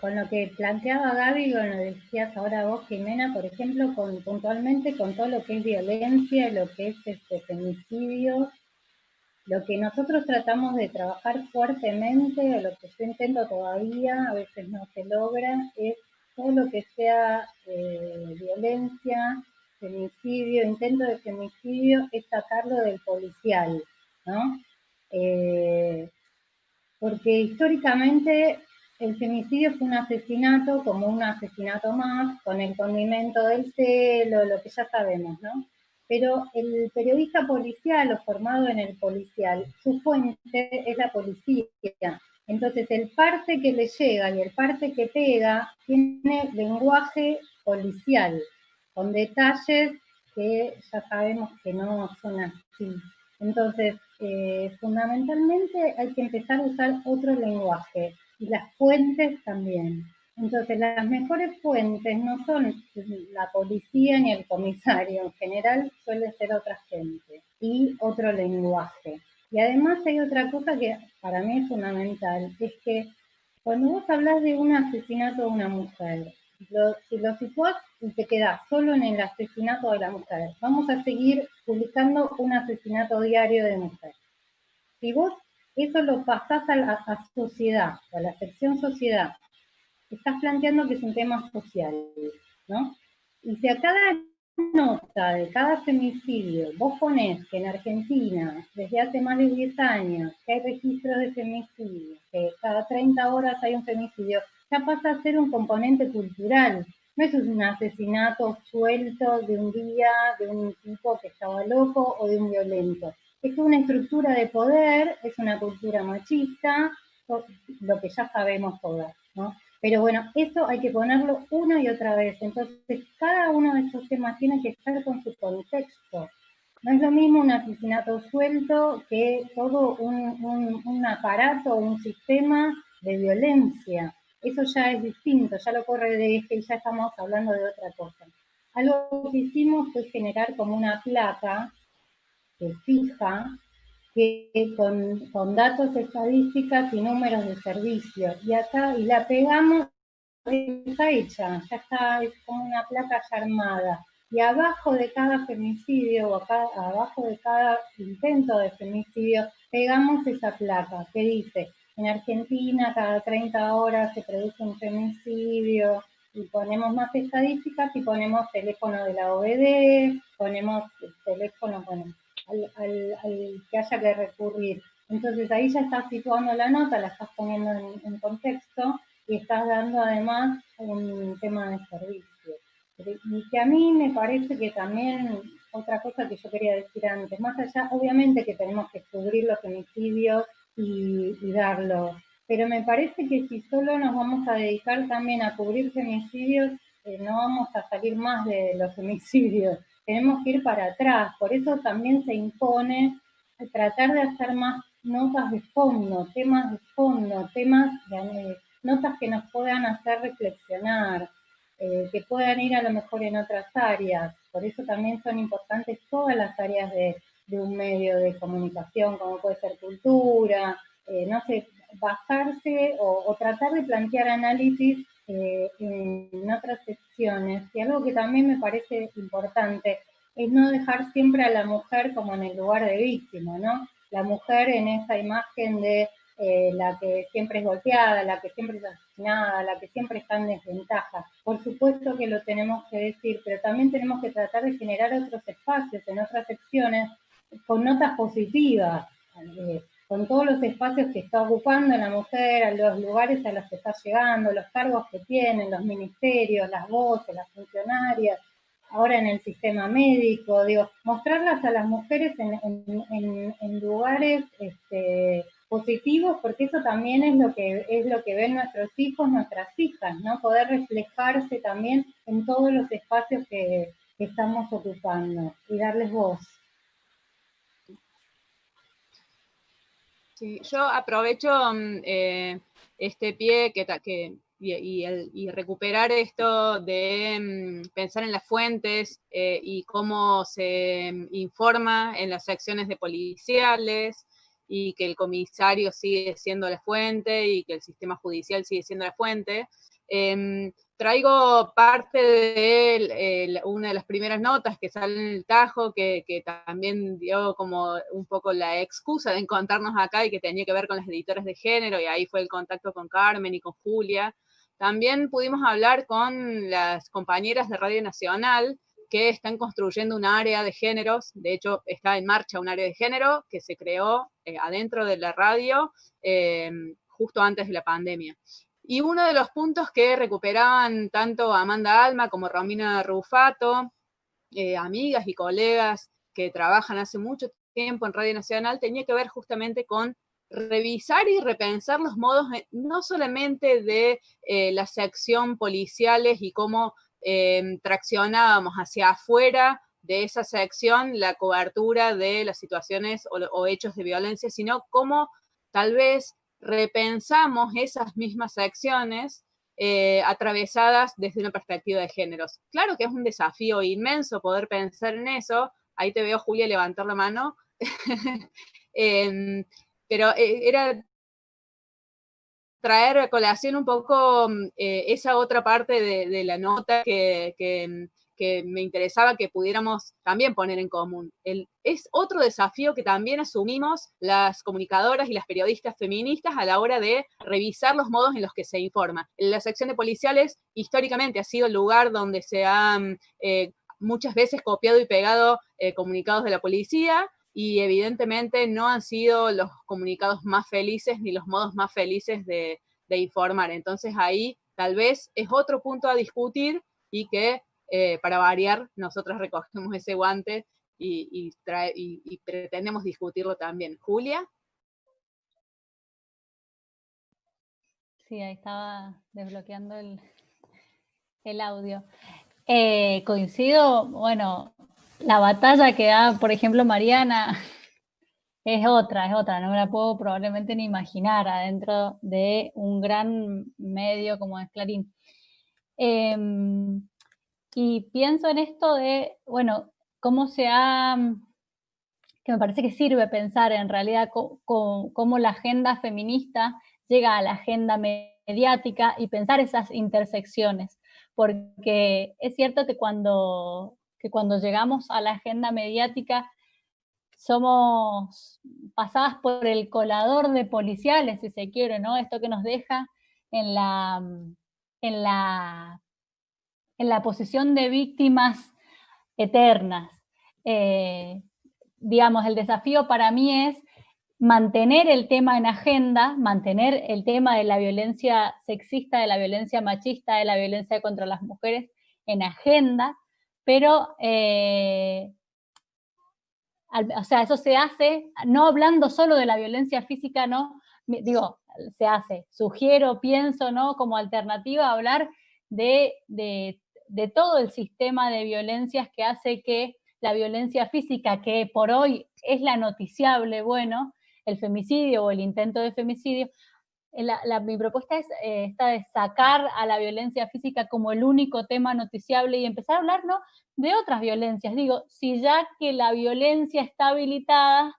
Con lo que planteaba Gaby, con lo que decías ahora vos, Jimena, por ejemplo, puntualmente con todo lo que es violencia, lo que es femicidio, lo que nosotros tratamos de trabajar fuertemente, o lo que yo intento todavía, a veces no se logra, es todo lo que sea violencia, femicidio, intento de femicidio, es sacarlo del policial, ¿no? Porque históricamente el femicidio fue un asesinato como un asesinato más, con el condimento del celo, lo que ya sabemos, ¿no? Pero el periodista policial o formado en el policial, su fuente es la policía. Entonces el parte que le llega y el parte que pega tiene lenguaje policial, con detalles que ya sabemos que no son así. Entonces, fundamentalmente hay que empezar a usar otro lenguaje, y las fuentes también. Entonces, las mejores fuentes no son la policía ni el comisario, en general suele ser otra gente y otro lenguaje. Y además hay otra cosa que para mí es fundamental, es que cuando vos hablas de un asesinato de una mujer, si lo situás y te quedás solo en el asesinato de la mujer, vamos a seguir publicando un asesinato diario de mujer. Si vos eso lo pasás a sociedad, a la sección sociedad, estás planteando que es un tema social, ¿no? Y si a cada nota de cada femicidio vos ponés que en Argentina, desde hace más de 10 años, que hay registros de femicidio, que cada 30 horas hay un femicidio, ya pasa a ser un componente cultural. No es un asesinato suelto de un día, de un tipo que estaba loco o de un violento. Es una estructura de poder, es una cultura machista, lo que ya sabemos todas, ¿no? Pero bueno, eso hay que ponerlo una y otra vez. Entonces, cada uno de estos temas tiene que estar con su contexto. No es lo mismo un asesinato suelto que todo un aparato, un sistema de violencia. Eso ya es distinto, ya lo corre de eje y ya estamos hablando de otra cosa. Algo que hicimos fue generar como una placa que fija, que con datos estadísticas y números de servicio. Y acá, y la pegamos, está hecha, ya está, es como una placa ya armada. Y abajo de cada femicidio, o abajo de cada intento de femicidio, pegamos esa placa que dice, en Argentina cada 30 horas se produce un femicidio, y ponemos más estadísticas y ponemos teléfono de la OBD, ponemos teléfono, bueno, al que haya que recurrir. Entonces ahí ya estás situando la nota, la estás poniendo en contexto y estás dando además un tema de servicio. Y que a mí me parece que también, otra cosa que yo quería decir antes, más allá, obviamente que tenemos que cubrir los femicidios y darlos, pero me parece que si solo nos vamos a dedicar también a cubrir femicidios, no vamos a salir más de los femicidios. Tenemos que ir para atrás, por eso también se impone tratar de hacer más notas de fondo, temas de fondo, notas que nos puedan hacer reflexionar, que puedan ir a lo mejor en otras áreas. Por eso también son importantes todas las áreas de un medio de comunicación, como puede ser cultura, no sé, basarse o tratar de plantear análisis en otras secciones. Y algo que también me parece importante es no dejar siempre a la mujer como en el lugar de víctima, ¿no? La mujer en esa imagen de la que siempre es golpeada, la que siempre es asesinada, la que siempre está en desventaja. Por supuesto que lo tenemos que decir, pero también tenemos que tratar de generar otros espacios en otras secciones con notas positivas, con todos los espacios que está ocupando la mujer, a los lugares a los que está llegando, los cargos que tienen, los ministerios, las voces, las funcionarias, ahora en el sistema médico, digo, mostrarlas a las mujeres en lugares positivos, porque eso también es lo que ven nuestros hijos, nuestras hijas, ¿no? Poder reflejarse también en todos los espacios que estamos ocupando y darles voz. Sí, yo aprovecho este pie y recuperar esto de pensar en las fuentes y cómo se informa en las secciones de policiales, y que el comisario sigue siendo la fuente y que el sistema judicial sigue siendo la fuente. Traigo parte de una de las primeras notas que sale en el Tajo, que también dio como un poco la excusa de encontrarnos acá y que tenía que ver con las editoras de género, y ahí fue el contacto con Carmen y con Julia. También pudimos hablar con las compañeras de Radio Nacional que están construyendo un área de géneros. De hecho, está en marcha un área de género que se creó adentro de la radio justo antes de la pandemia. Y uno de los puntos que recuperaban tanto Amanda Alma como Romina Rufato, amigas y colegas que trabajan hace mucho tiempo en Radio Nacional, tenía que ver justamente con revisar y repensar los modos, no solamente de la sección policiales y cómo traccionábamos hacia afuera de esa sección la cobertura de las situaciones o hechos de violencia, sino cómo tal vez repensamos esas mismas secciones atravesadas desde una perspectiva de géneros. Claro que es un desafío inmenso poder pensar en eso. Ahí te veo, Julia, levantar la mano. Pero era traer a colación un poco esa otra parte de la nota que me interesaba que pudiéramos también poner en común. Es otro desafío que también asumimos las comunicadoras y las periodistas feministas a la hora de revisar los modos en los que se informa. La sección de policiales históricamente ha sido el lugar donde se han muchas veces copiado y pegado comunicados de la policía, y evidentemente no han sido los comunicados más felices ni los modos más felices de informar. Entonces ahí tal vez es otro punto a discutir, y que para variar nosotros recogemos ese guante y pretendemos discutirlo también. Julia. Sí, ahí estaba desbloqueando el audio. Coincido, bueno, la batalla que da, por ejemplo, Mariana, es otra, no me la puedo probablemente ni imaginar adentro de un gran medio como es Clarín. Y pienso en esto de, bueno, cómo que me parece que sirve pensar en realidad cómo la agenda feminista llega a la agenda mediática y pensar esas intersecciones, porque es cierto que cuando llegamos a la agenda mediática somos pasadas por el colador de policiales, si se quiere, ¿no? Esto que nos deja en la posición de víctimas eternas. Digamos, el desafío para mí es mantener el tema en agenda, mantener el tema de la violencia sexista, de la violencia machista, de la violencia contra las mujeres en agenda, pero o sea, eso se hace no hablando solo de la violencia física, no, digo, se hace, sugiero, pienso, ¿no? Como alternativa a hablar de todo el sistema de violencias que hace que la violencia física, que por hoy es la noticiable, bueno, el femicidio o el intento de femicidio, mi propuesta es esta de sacar a la violencia física como el único tema noticiable y empezar a hablar, ¿no?, de otras violencias. Digo, si ya que la violencia está habilitada,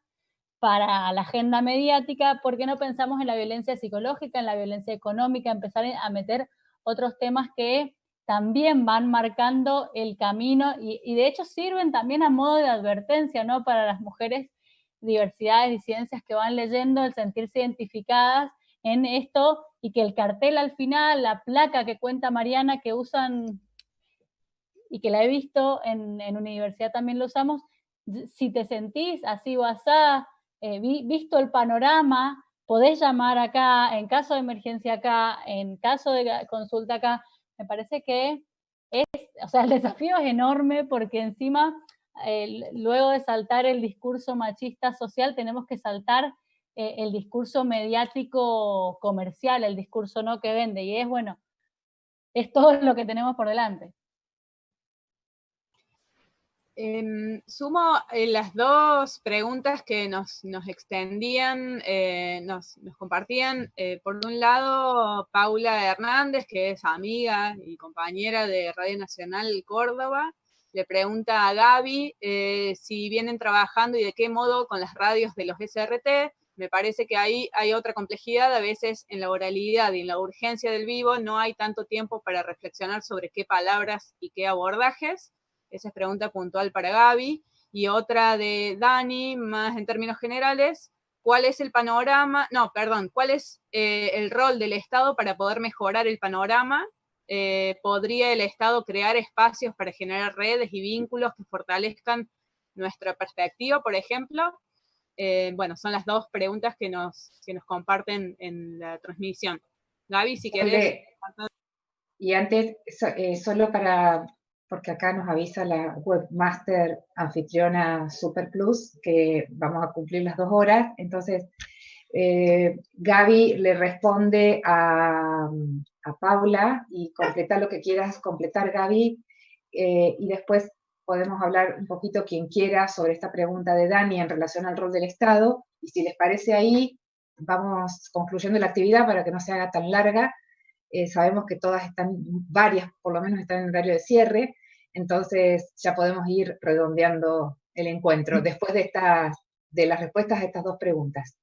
para la agenda mediática, ¿por qué no pensamos en la violencia psicológica, en la violencia económica, empezar a meter otros temas que también van marcando el camino y de hecho sirven también a modo de advertencia, ¿no? Para las mujeres, diversidades, disidencias que van leyendo, el sentirse identificadas en esto y que el cartel al final, la placa que cuenta Mariana que usan y que la he visto en universidad también lo usamos, si te sentís así o asá, visto el panorama, podés llamar acá, en caso de emergencia acá, en caso de consulta acá. Me parece que o sea, el desafío es enorme porque encima, luego de saltar el discurso machista social, tenemos que saltar el discurso mediático comercial, el discurso no que vende, y es bueno, es todo lo que tenemos por delante. Sumo las dos preguntas que nos extendían, nos compartían. Por un lado, Paula Hernández, que es amiga y compañera de Radio Nacional Córdoba, le pregunta a Gaby si vienen trabajando y de qué modo con las radios de los SRT. Me parece que ahí hay otra complejidad. A veces en la oralidad y en la urgencia del vivo no hay tanto tiempo para reflexionar sobre qué palabras y qué abordajes. Esa es pregunta puntual para Gaby. Y otra de Dani, más en términos generales, ¿cuál es el panorama? No, perdón, ¿cuál es el rol del Estado para poder mejorar el panorama? ¿Podría el Estado crear espacios para generar redes y vínculos que fortalezcan nuestra perspectiva, por ejemplo? Bueno, son las dos preguntas que nos comparten en la transmisión. Gaby, si querés. Y antes, solo porque acá nos avisa la webmaster anfitriona Super Plus que vamos a cumplir las 2 horas, entonces Gaby le responde a Paula y completa lo que quieras completar, Gaby, y después podemos hablar un poquito quien quiera sobre esta pregunta de Dani en relación al rol del Estado, y si les parece ahí, vamos concluyendo la actividad para que no se haga tan larga. Sabemos que todas están, varias por lo menos están en horario de cierre, entonces ya podemos ir redondeando el encuentro después de las respuestas a estas 2 preguntas.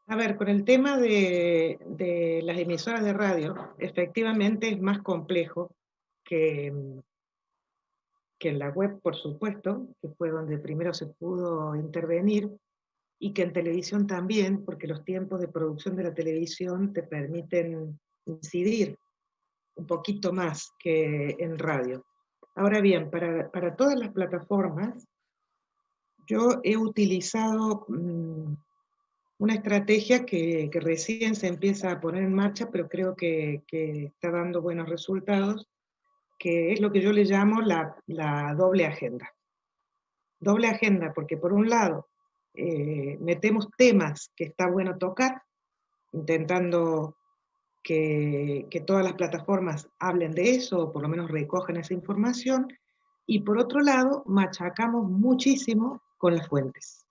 A ver, con el tema de las emisoras de radio, efectivamente es más complejo que en la web, por supuesto, que fue donde primero se pudo intervenir, y que en televisión también, porque los tiempos de producción de la televisión te permiten incidir un poquito más que en radio. Ahora bien, para todas las plataformas, yo he utilizado una estrategia que recién se empieza a poner en marcha, pero creo que está dando buenos resultados, que es lo que yo le llamo la doble agenda. Doble agenda, porque por un lado, metemos temas que está bueno tocar, intentando que todas las plataformas hablen de eso, o por lo menos recojan esa información, y por otro lado, machacamos muchísimo con las fuentes.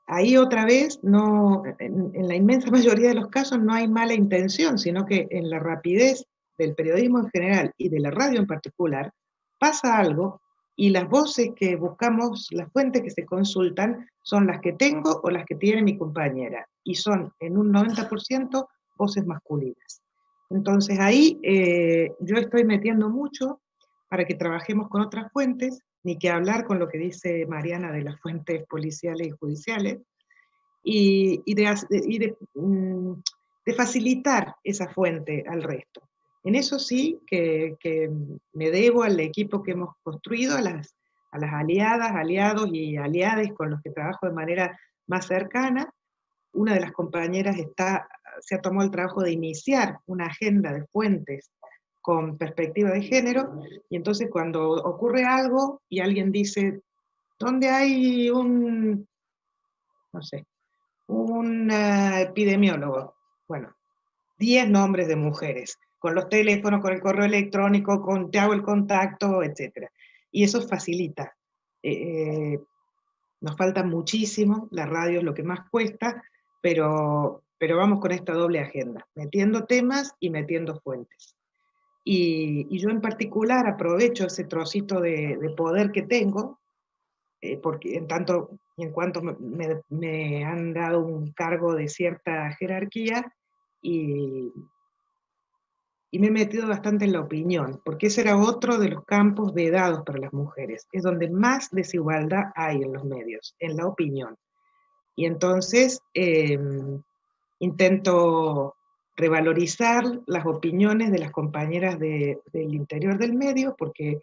Ahí otra vez, en la inmensa mayoría de los casos no hay mala intención, sino que en la rapidez del periodismo en general y de la radio en particular, pasa algo y las voces que buscamos, las fuentes que se consultan, son las que tengo o las que tiene mi compañera, y son en un 90% voces masculinas. Entonces ahí yo estoy metiendo mucho para que trabajemos con otras fuentes, ni que hablar con lo que dice Mariana de las fuentes policiales y judiciales, y de facilitar esa fuente al resto. En eso sí que me debo al equipo que hemos construido, a las aliadas, aliados y aliades con los que trabajo de manera más cercana. Una de las compañeras se ha tomado el trabajo de iniciar una agenda de fuentes con perspectiva de género, y entonces cuando ocurre algo y alguien dice, ¿dónde hay un epidemiólogo? Bueno, 10 nombres de mujeres, con los teléfonos, con el correo electrónico, te hago el contacto, etc. Y eso facilita. Nos falta muchísimo, la radio es lo que más cuesta, pero vamos con esta doble agenda, metiendo temas y metiendo fuentes. Y yo en particular aprovecho ese trocito de poder que tengo porque en tanto y en cuanto me han dado un cargo de cierta jerarquía, y me he metido bastante en la opinión, porque ese era otro de los campos vedados para las mujeres, es donde más desigualdad hay en los medios, en la opinión. Y entonces intento revalorizar las opiniones de las compañeras del interior del medio, porque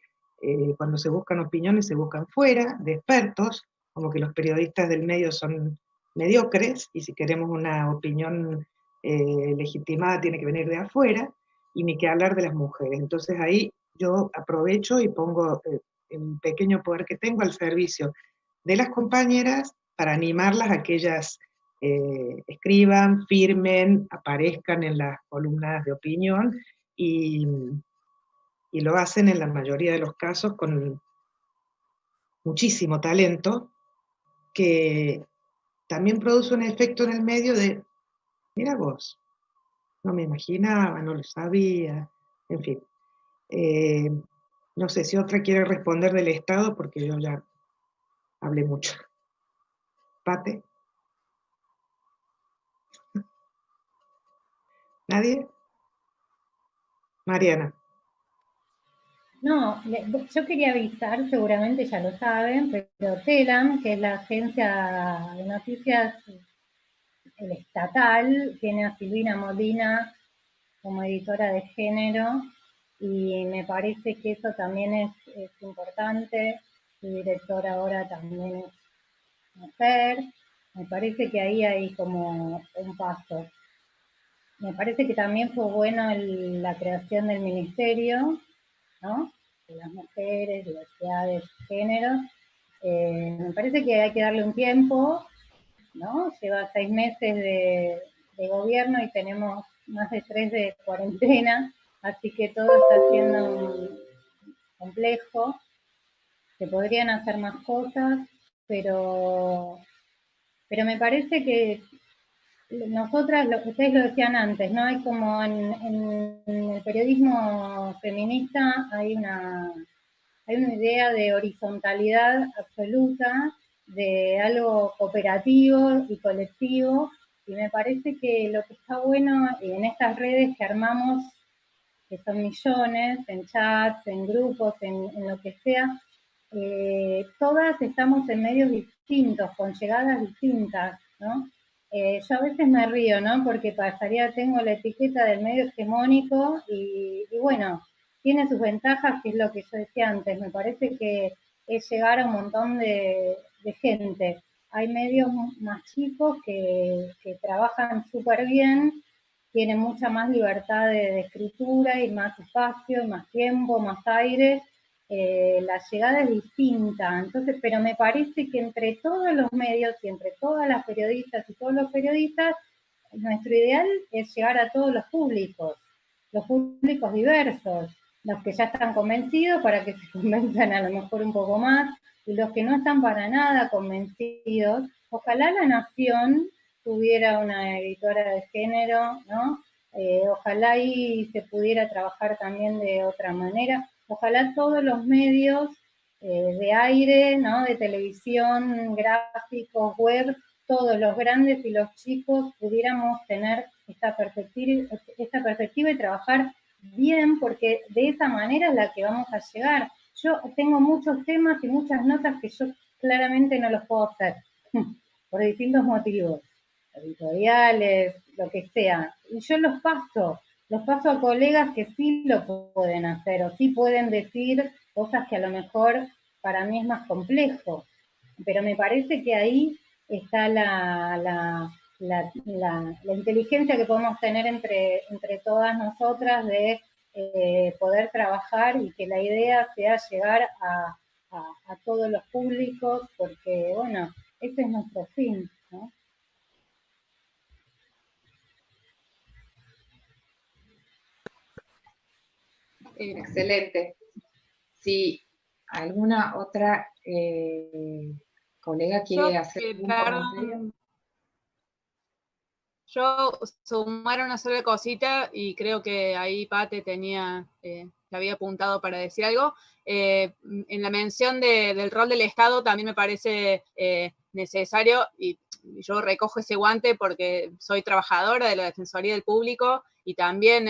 cuando se buscan opiniones se buscan fuera, de expertos, como que los periodistas del medio son mediocres, y si queremos una opinión legitimada tiene que venir de afuera, y ni que hablar de las mujeres. Entonces ahí yo aprovecho y pongo el pequeño poder que tengo al servicio de las compañeras para animarlas a que ellas escriban, firmen, aparezcan en las columnas de opinión, y lo hacen en la mayoría de los casos con muchísimo talento, que también produce un efecto en el medio de, mira vos, no me imaginaba, no lo sabía, en fin. No sé si otra quiere responder del Estado, porque yo ya hablé mucho. Pate. ¿Nadie? Mariana. No, yo quería avisar, seguramente ya lo saben, pero TELAM, que es la agencia de noticias el estatal, tiene a Silvina Molina como editora de género, y me parece que eso también es importante. Su directora ahora también es mujer. Me parece que ahí hay como un paso. Me parece que también fue bueno la creación del ministerio, ¿no? De las mujeres, diversidades, género. Me parece que hay que darle un tiempo, ¿no? Lleva 6 meses de gobierno y tenemos más de 3 de cuarentena, así que todo está siendo complejo. Se podrían hacer más cosas, pero me parece que nosotras, ustedes lo decían antes, ¿no? Hay como en el periodismo feminista hay una idea de horizontalidad absoluta, de algo cooperativo y colectivo, y me parece que lo que está bueno en estas redes que armamos, que son millones, en chats, en grupos, en lo que sea, todas estamos en medios distintos, con llegadas distintas, ¿no? Yo a veces me río, ¿no? Porque tengo la etiqueta del medio hegemónico y bueno, tiene sus ventajas, que es lo que yo decía antes. Me parece que es llegar a un montón de gente. Hay medios más chicos que trabajan súper bien, tienen mucha más libertad de escritura y más espacio, más tiempo, más aire. La llegada es distinta, entonces, pero me parece que entre todos los medios y entre todas las periodistas y todos los periodistas, nuestro ideal es llegar a todos los públicos diversos, los que ya están convencidos para que se convenzan a lo mejor un poco más, y los que no están para nada convencidos. Ojalá La Nación tuviera una editora de género, ¿no? Ojalá ahí se pudiera trabajar también de otra manera. Ojalá todos los medios de aire, ¿no? De televisión, gráficos, web, todos los grandes y los chicos pudiéramos tener esta perspectiva y trabajar bien, porque de esa manera es la que vamos a llegar. Yo tengo muchos temas y muchas notas que yo claramente no los puedo hacer, por distintos motivos, editoriales, lo que sea, y yo los paso a colegas que sí lo pueden hacer, o sí pueden decir cosas que a lo mejor para mí es más complejo, pero me parece que ahí está la inteligencia que podemos tener entre todas nosotras de poder trabajar, y que la idea sea llegar a todos los públicos, porque, bueno, ese es nuestro fin, ¿no? Excelente. Si alguna otra colega quiere hacer algún comentario. Yo sumar una sola cosita, y creo que ahí Pate tenía que había apuntado para decir algo. En la mención del rol del Estado también me parece necesario, y yo recojo ese guante porque soy trabajadora de la Defensoría del Público y también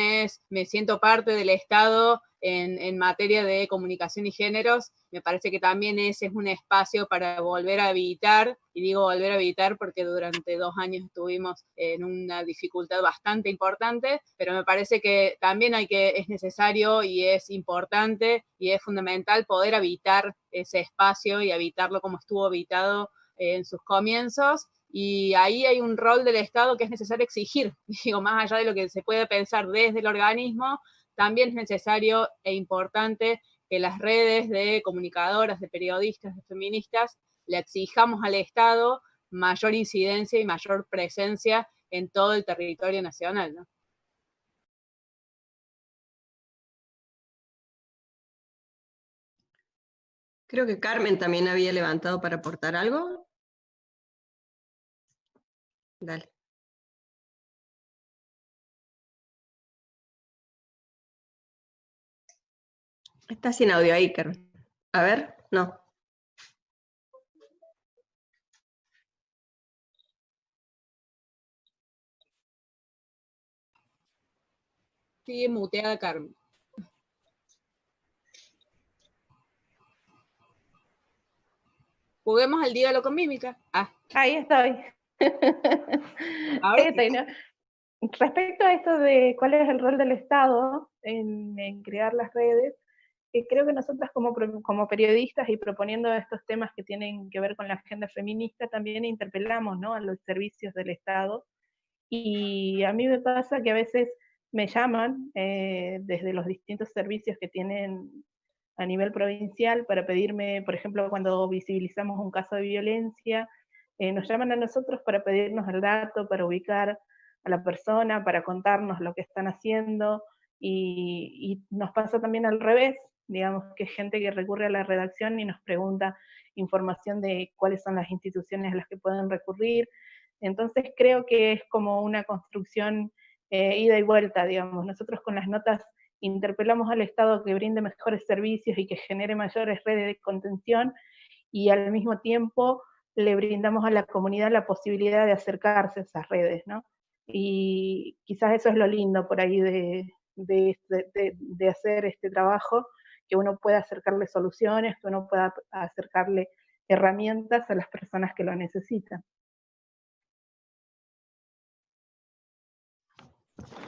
me siento parte del Estado en materia de comunicación y géneros. Me parece que también ese es un espacio para volver a habilitar, y digo volver a habilitar porque durante 2 años estuvimos en una dificultad bastante importante, pero me parece que también es necesario y es importante y es fundamental poder habitar ese espacio y habitarlo como estuvo habitado en sus comienzos. Y ahí hay un rol del Estado que es necesario exigir, digo, más allá de lo que se puede pensar desde el organismo, también es necesario e importante que las redes de comunicadoras, de periodistas, de feministas, le exijamos al Estado mayor incidencia y mayor presencia en todo el territorio nacional, ¿no? Creo que Carmen también había levantado para aportar algo. Dale. Está sin audio ahí, Carmen. A ver, no. Sigue muteada Carmen. Juguemos al dígalo con mímica. Ahí estoy. Ahora estoy, ¿no? Respecto a esto de cuál es el rol del Estado en crear las redes, creo que nosotras como periodistas y proponiendo estos temas que tienen que ver con la agenda feminista, también interpelamos, ¿no?, a los servicios del Estado. Y a mí me pasa que a veces me llaman desde los distintos servicios que tienen a nivel provincial para pedirme, por ejemplo, cuando visibilizamos un caso de violencia, nos llaman a nosotros para pedirnos el dato, para ubicar a la persona, para contarnos lo que están haciendo, y nos pasa también al revés, digamos, que gente que recurre a la redacción y nos pregunta información de cuáles son las instituciones a las que pueden recurrir. Entonces creo que es como una construcción ida y vuelta, digamos. Nosotros con las notas interpelamos al Estado que brinde mejores servicios y que genere mayores redes de contención, y al mismo tiempo le brindamos a la comunidad la posibilidad de acercarse a esas redes, ¿no? Y quizás eso es lo lindo por ahí de hacer este trabajo, que uno pueda acercarle soluciones, que uno pueda acercarle herramientas a las personas que lo necesitan.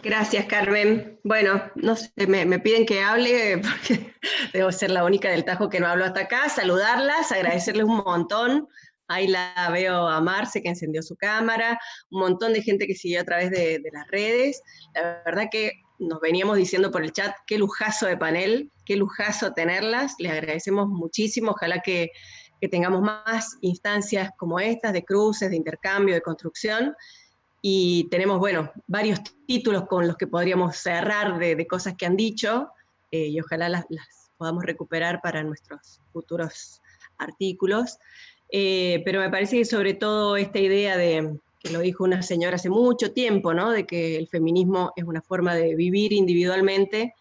Gracias, Carmen. Bueno, no sé, me piden que hable porque debo ser la única del Tajo que no hablo hasta acá. Saludarlas, agradecerles un montón. Ahí la veo a Marce, que encendió su cámara, un montón de gente que siguió a través de las redes. La verdad que nos veníamos diciendo por el chat, qué lujazo de panel, qué lujazo tenerlas. Les agradecemos muchísimo. Ojalá que tengamos más instancias como estas, de cruces, de intercambio, de construcción. Y tenemos, bueno, varios títulos con los que podríamos cerrar de cosas que han dicho, y ojalá las podamos recuperar para nuestros futuros artículos. Pero me parece que sobre todo esta idea que lo dijo una señora hace mucho tiempo, ¿no?, de que el feminismo es una forma de vivir individualmente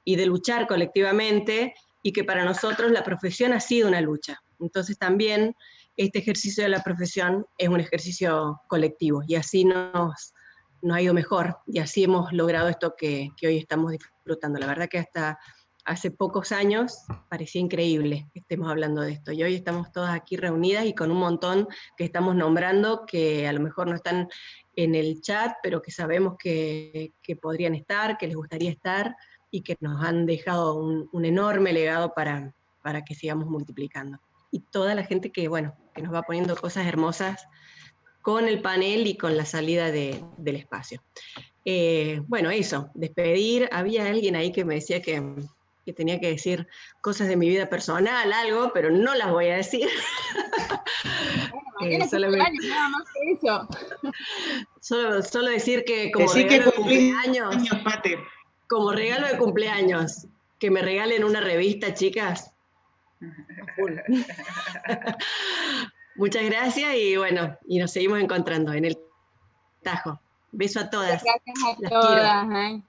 y de luchar colectivamente, y que para nosotros la profesión ha sido una lucha. Entonces también este ejercicio de la profesión es un ejercicio colectivo, y así nos ha ido mejor, y así hemos logrado esto que hoy estamos disfrutando. La verdad que hasta hace pocos años parecía increíble que estemos hablando de esto, y hoy estamos todas aquí reunidas y con un montón que estamos nombrando, que a lo mejor no están en el chat, pero que sabemos que podrían estar, que les gustaría estar, y que nos han dejado un enorme legado para que sigamos multiplicando. Y toda la gente que, bueno, que nos va poniendo cosas hermosas con el panel y con la salida del espacio. Bueno, eso, despedir. Había alguien ahí que me decía que tenía que decir cosas de mi vida personal, algo, pero no las voy a decir. Solamente nada más que eso. Solo decir que como regalo de cumpleaños, Pate. como regalo de cumpleaños, que me regalen una revista, chicas. Muchas gracias, y bueno, y nos seguimos encontrando en el Tajo. Beso a todas. Gracias a Las todas. quiero.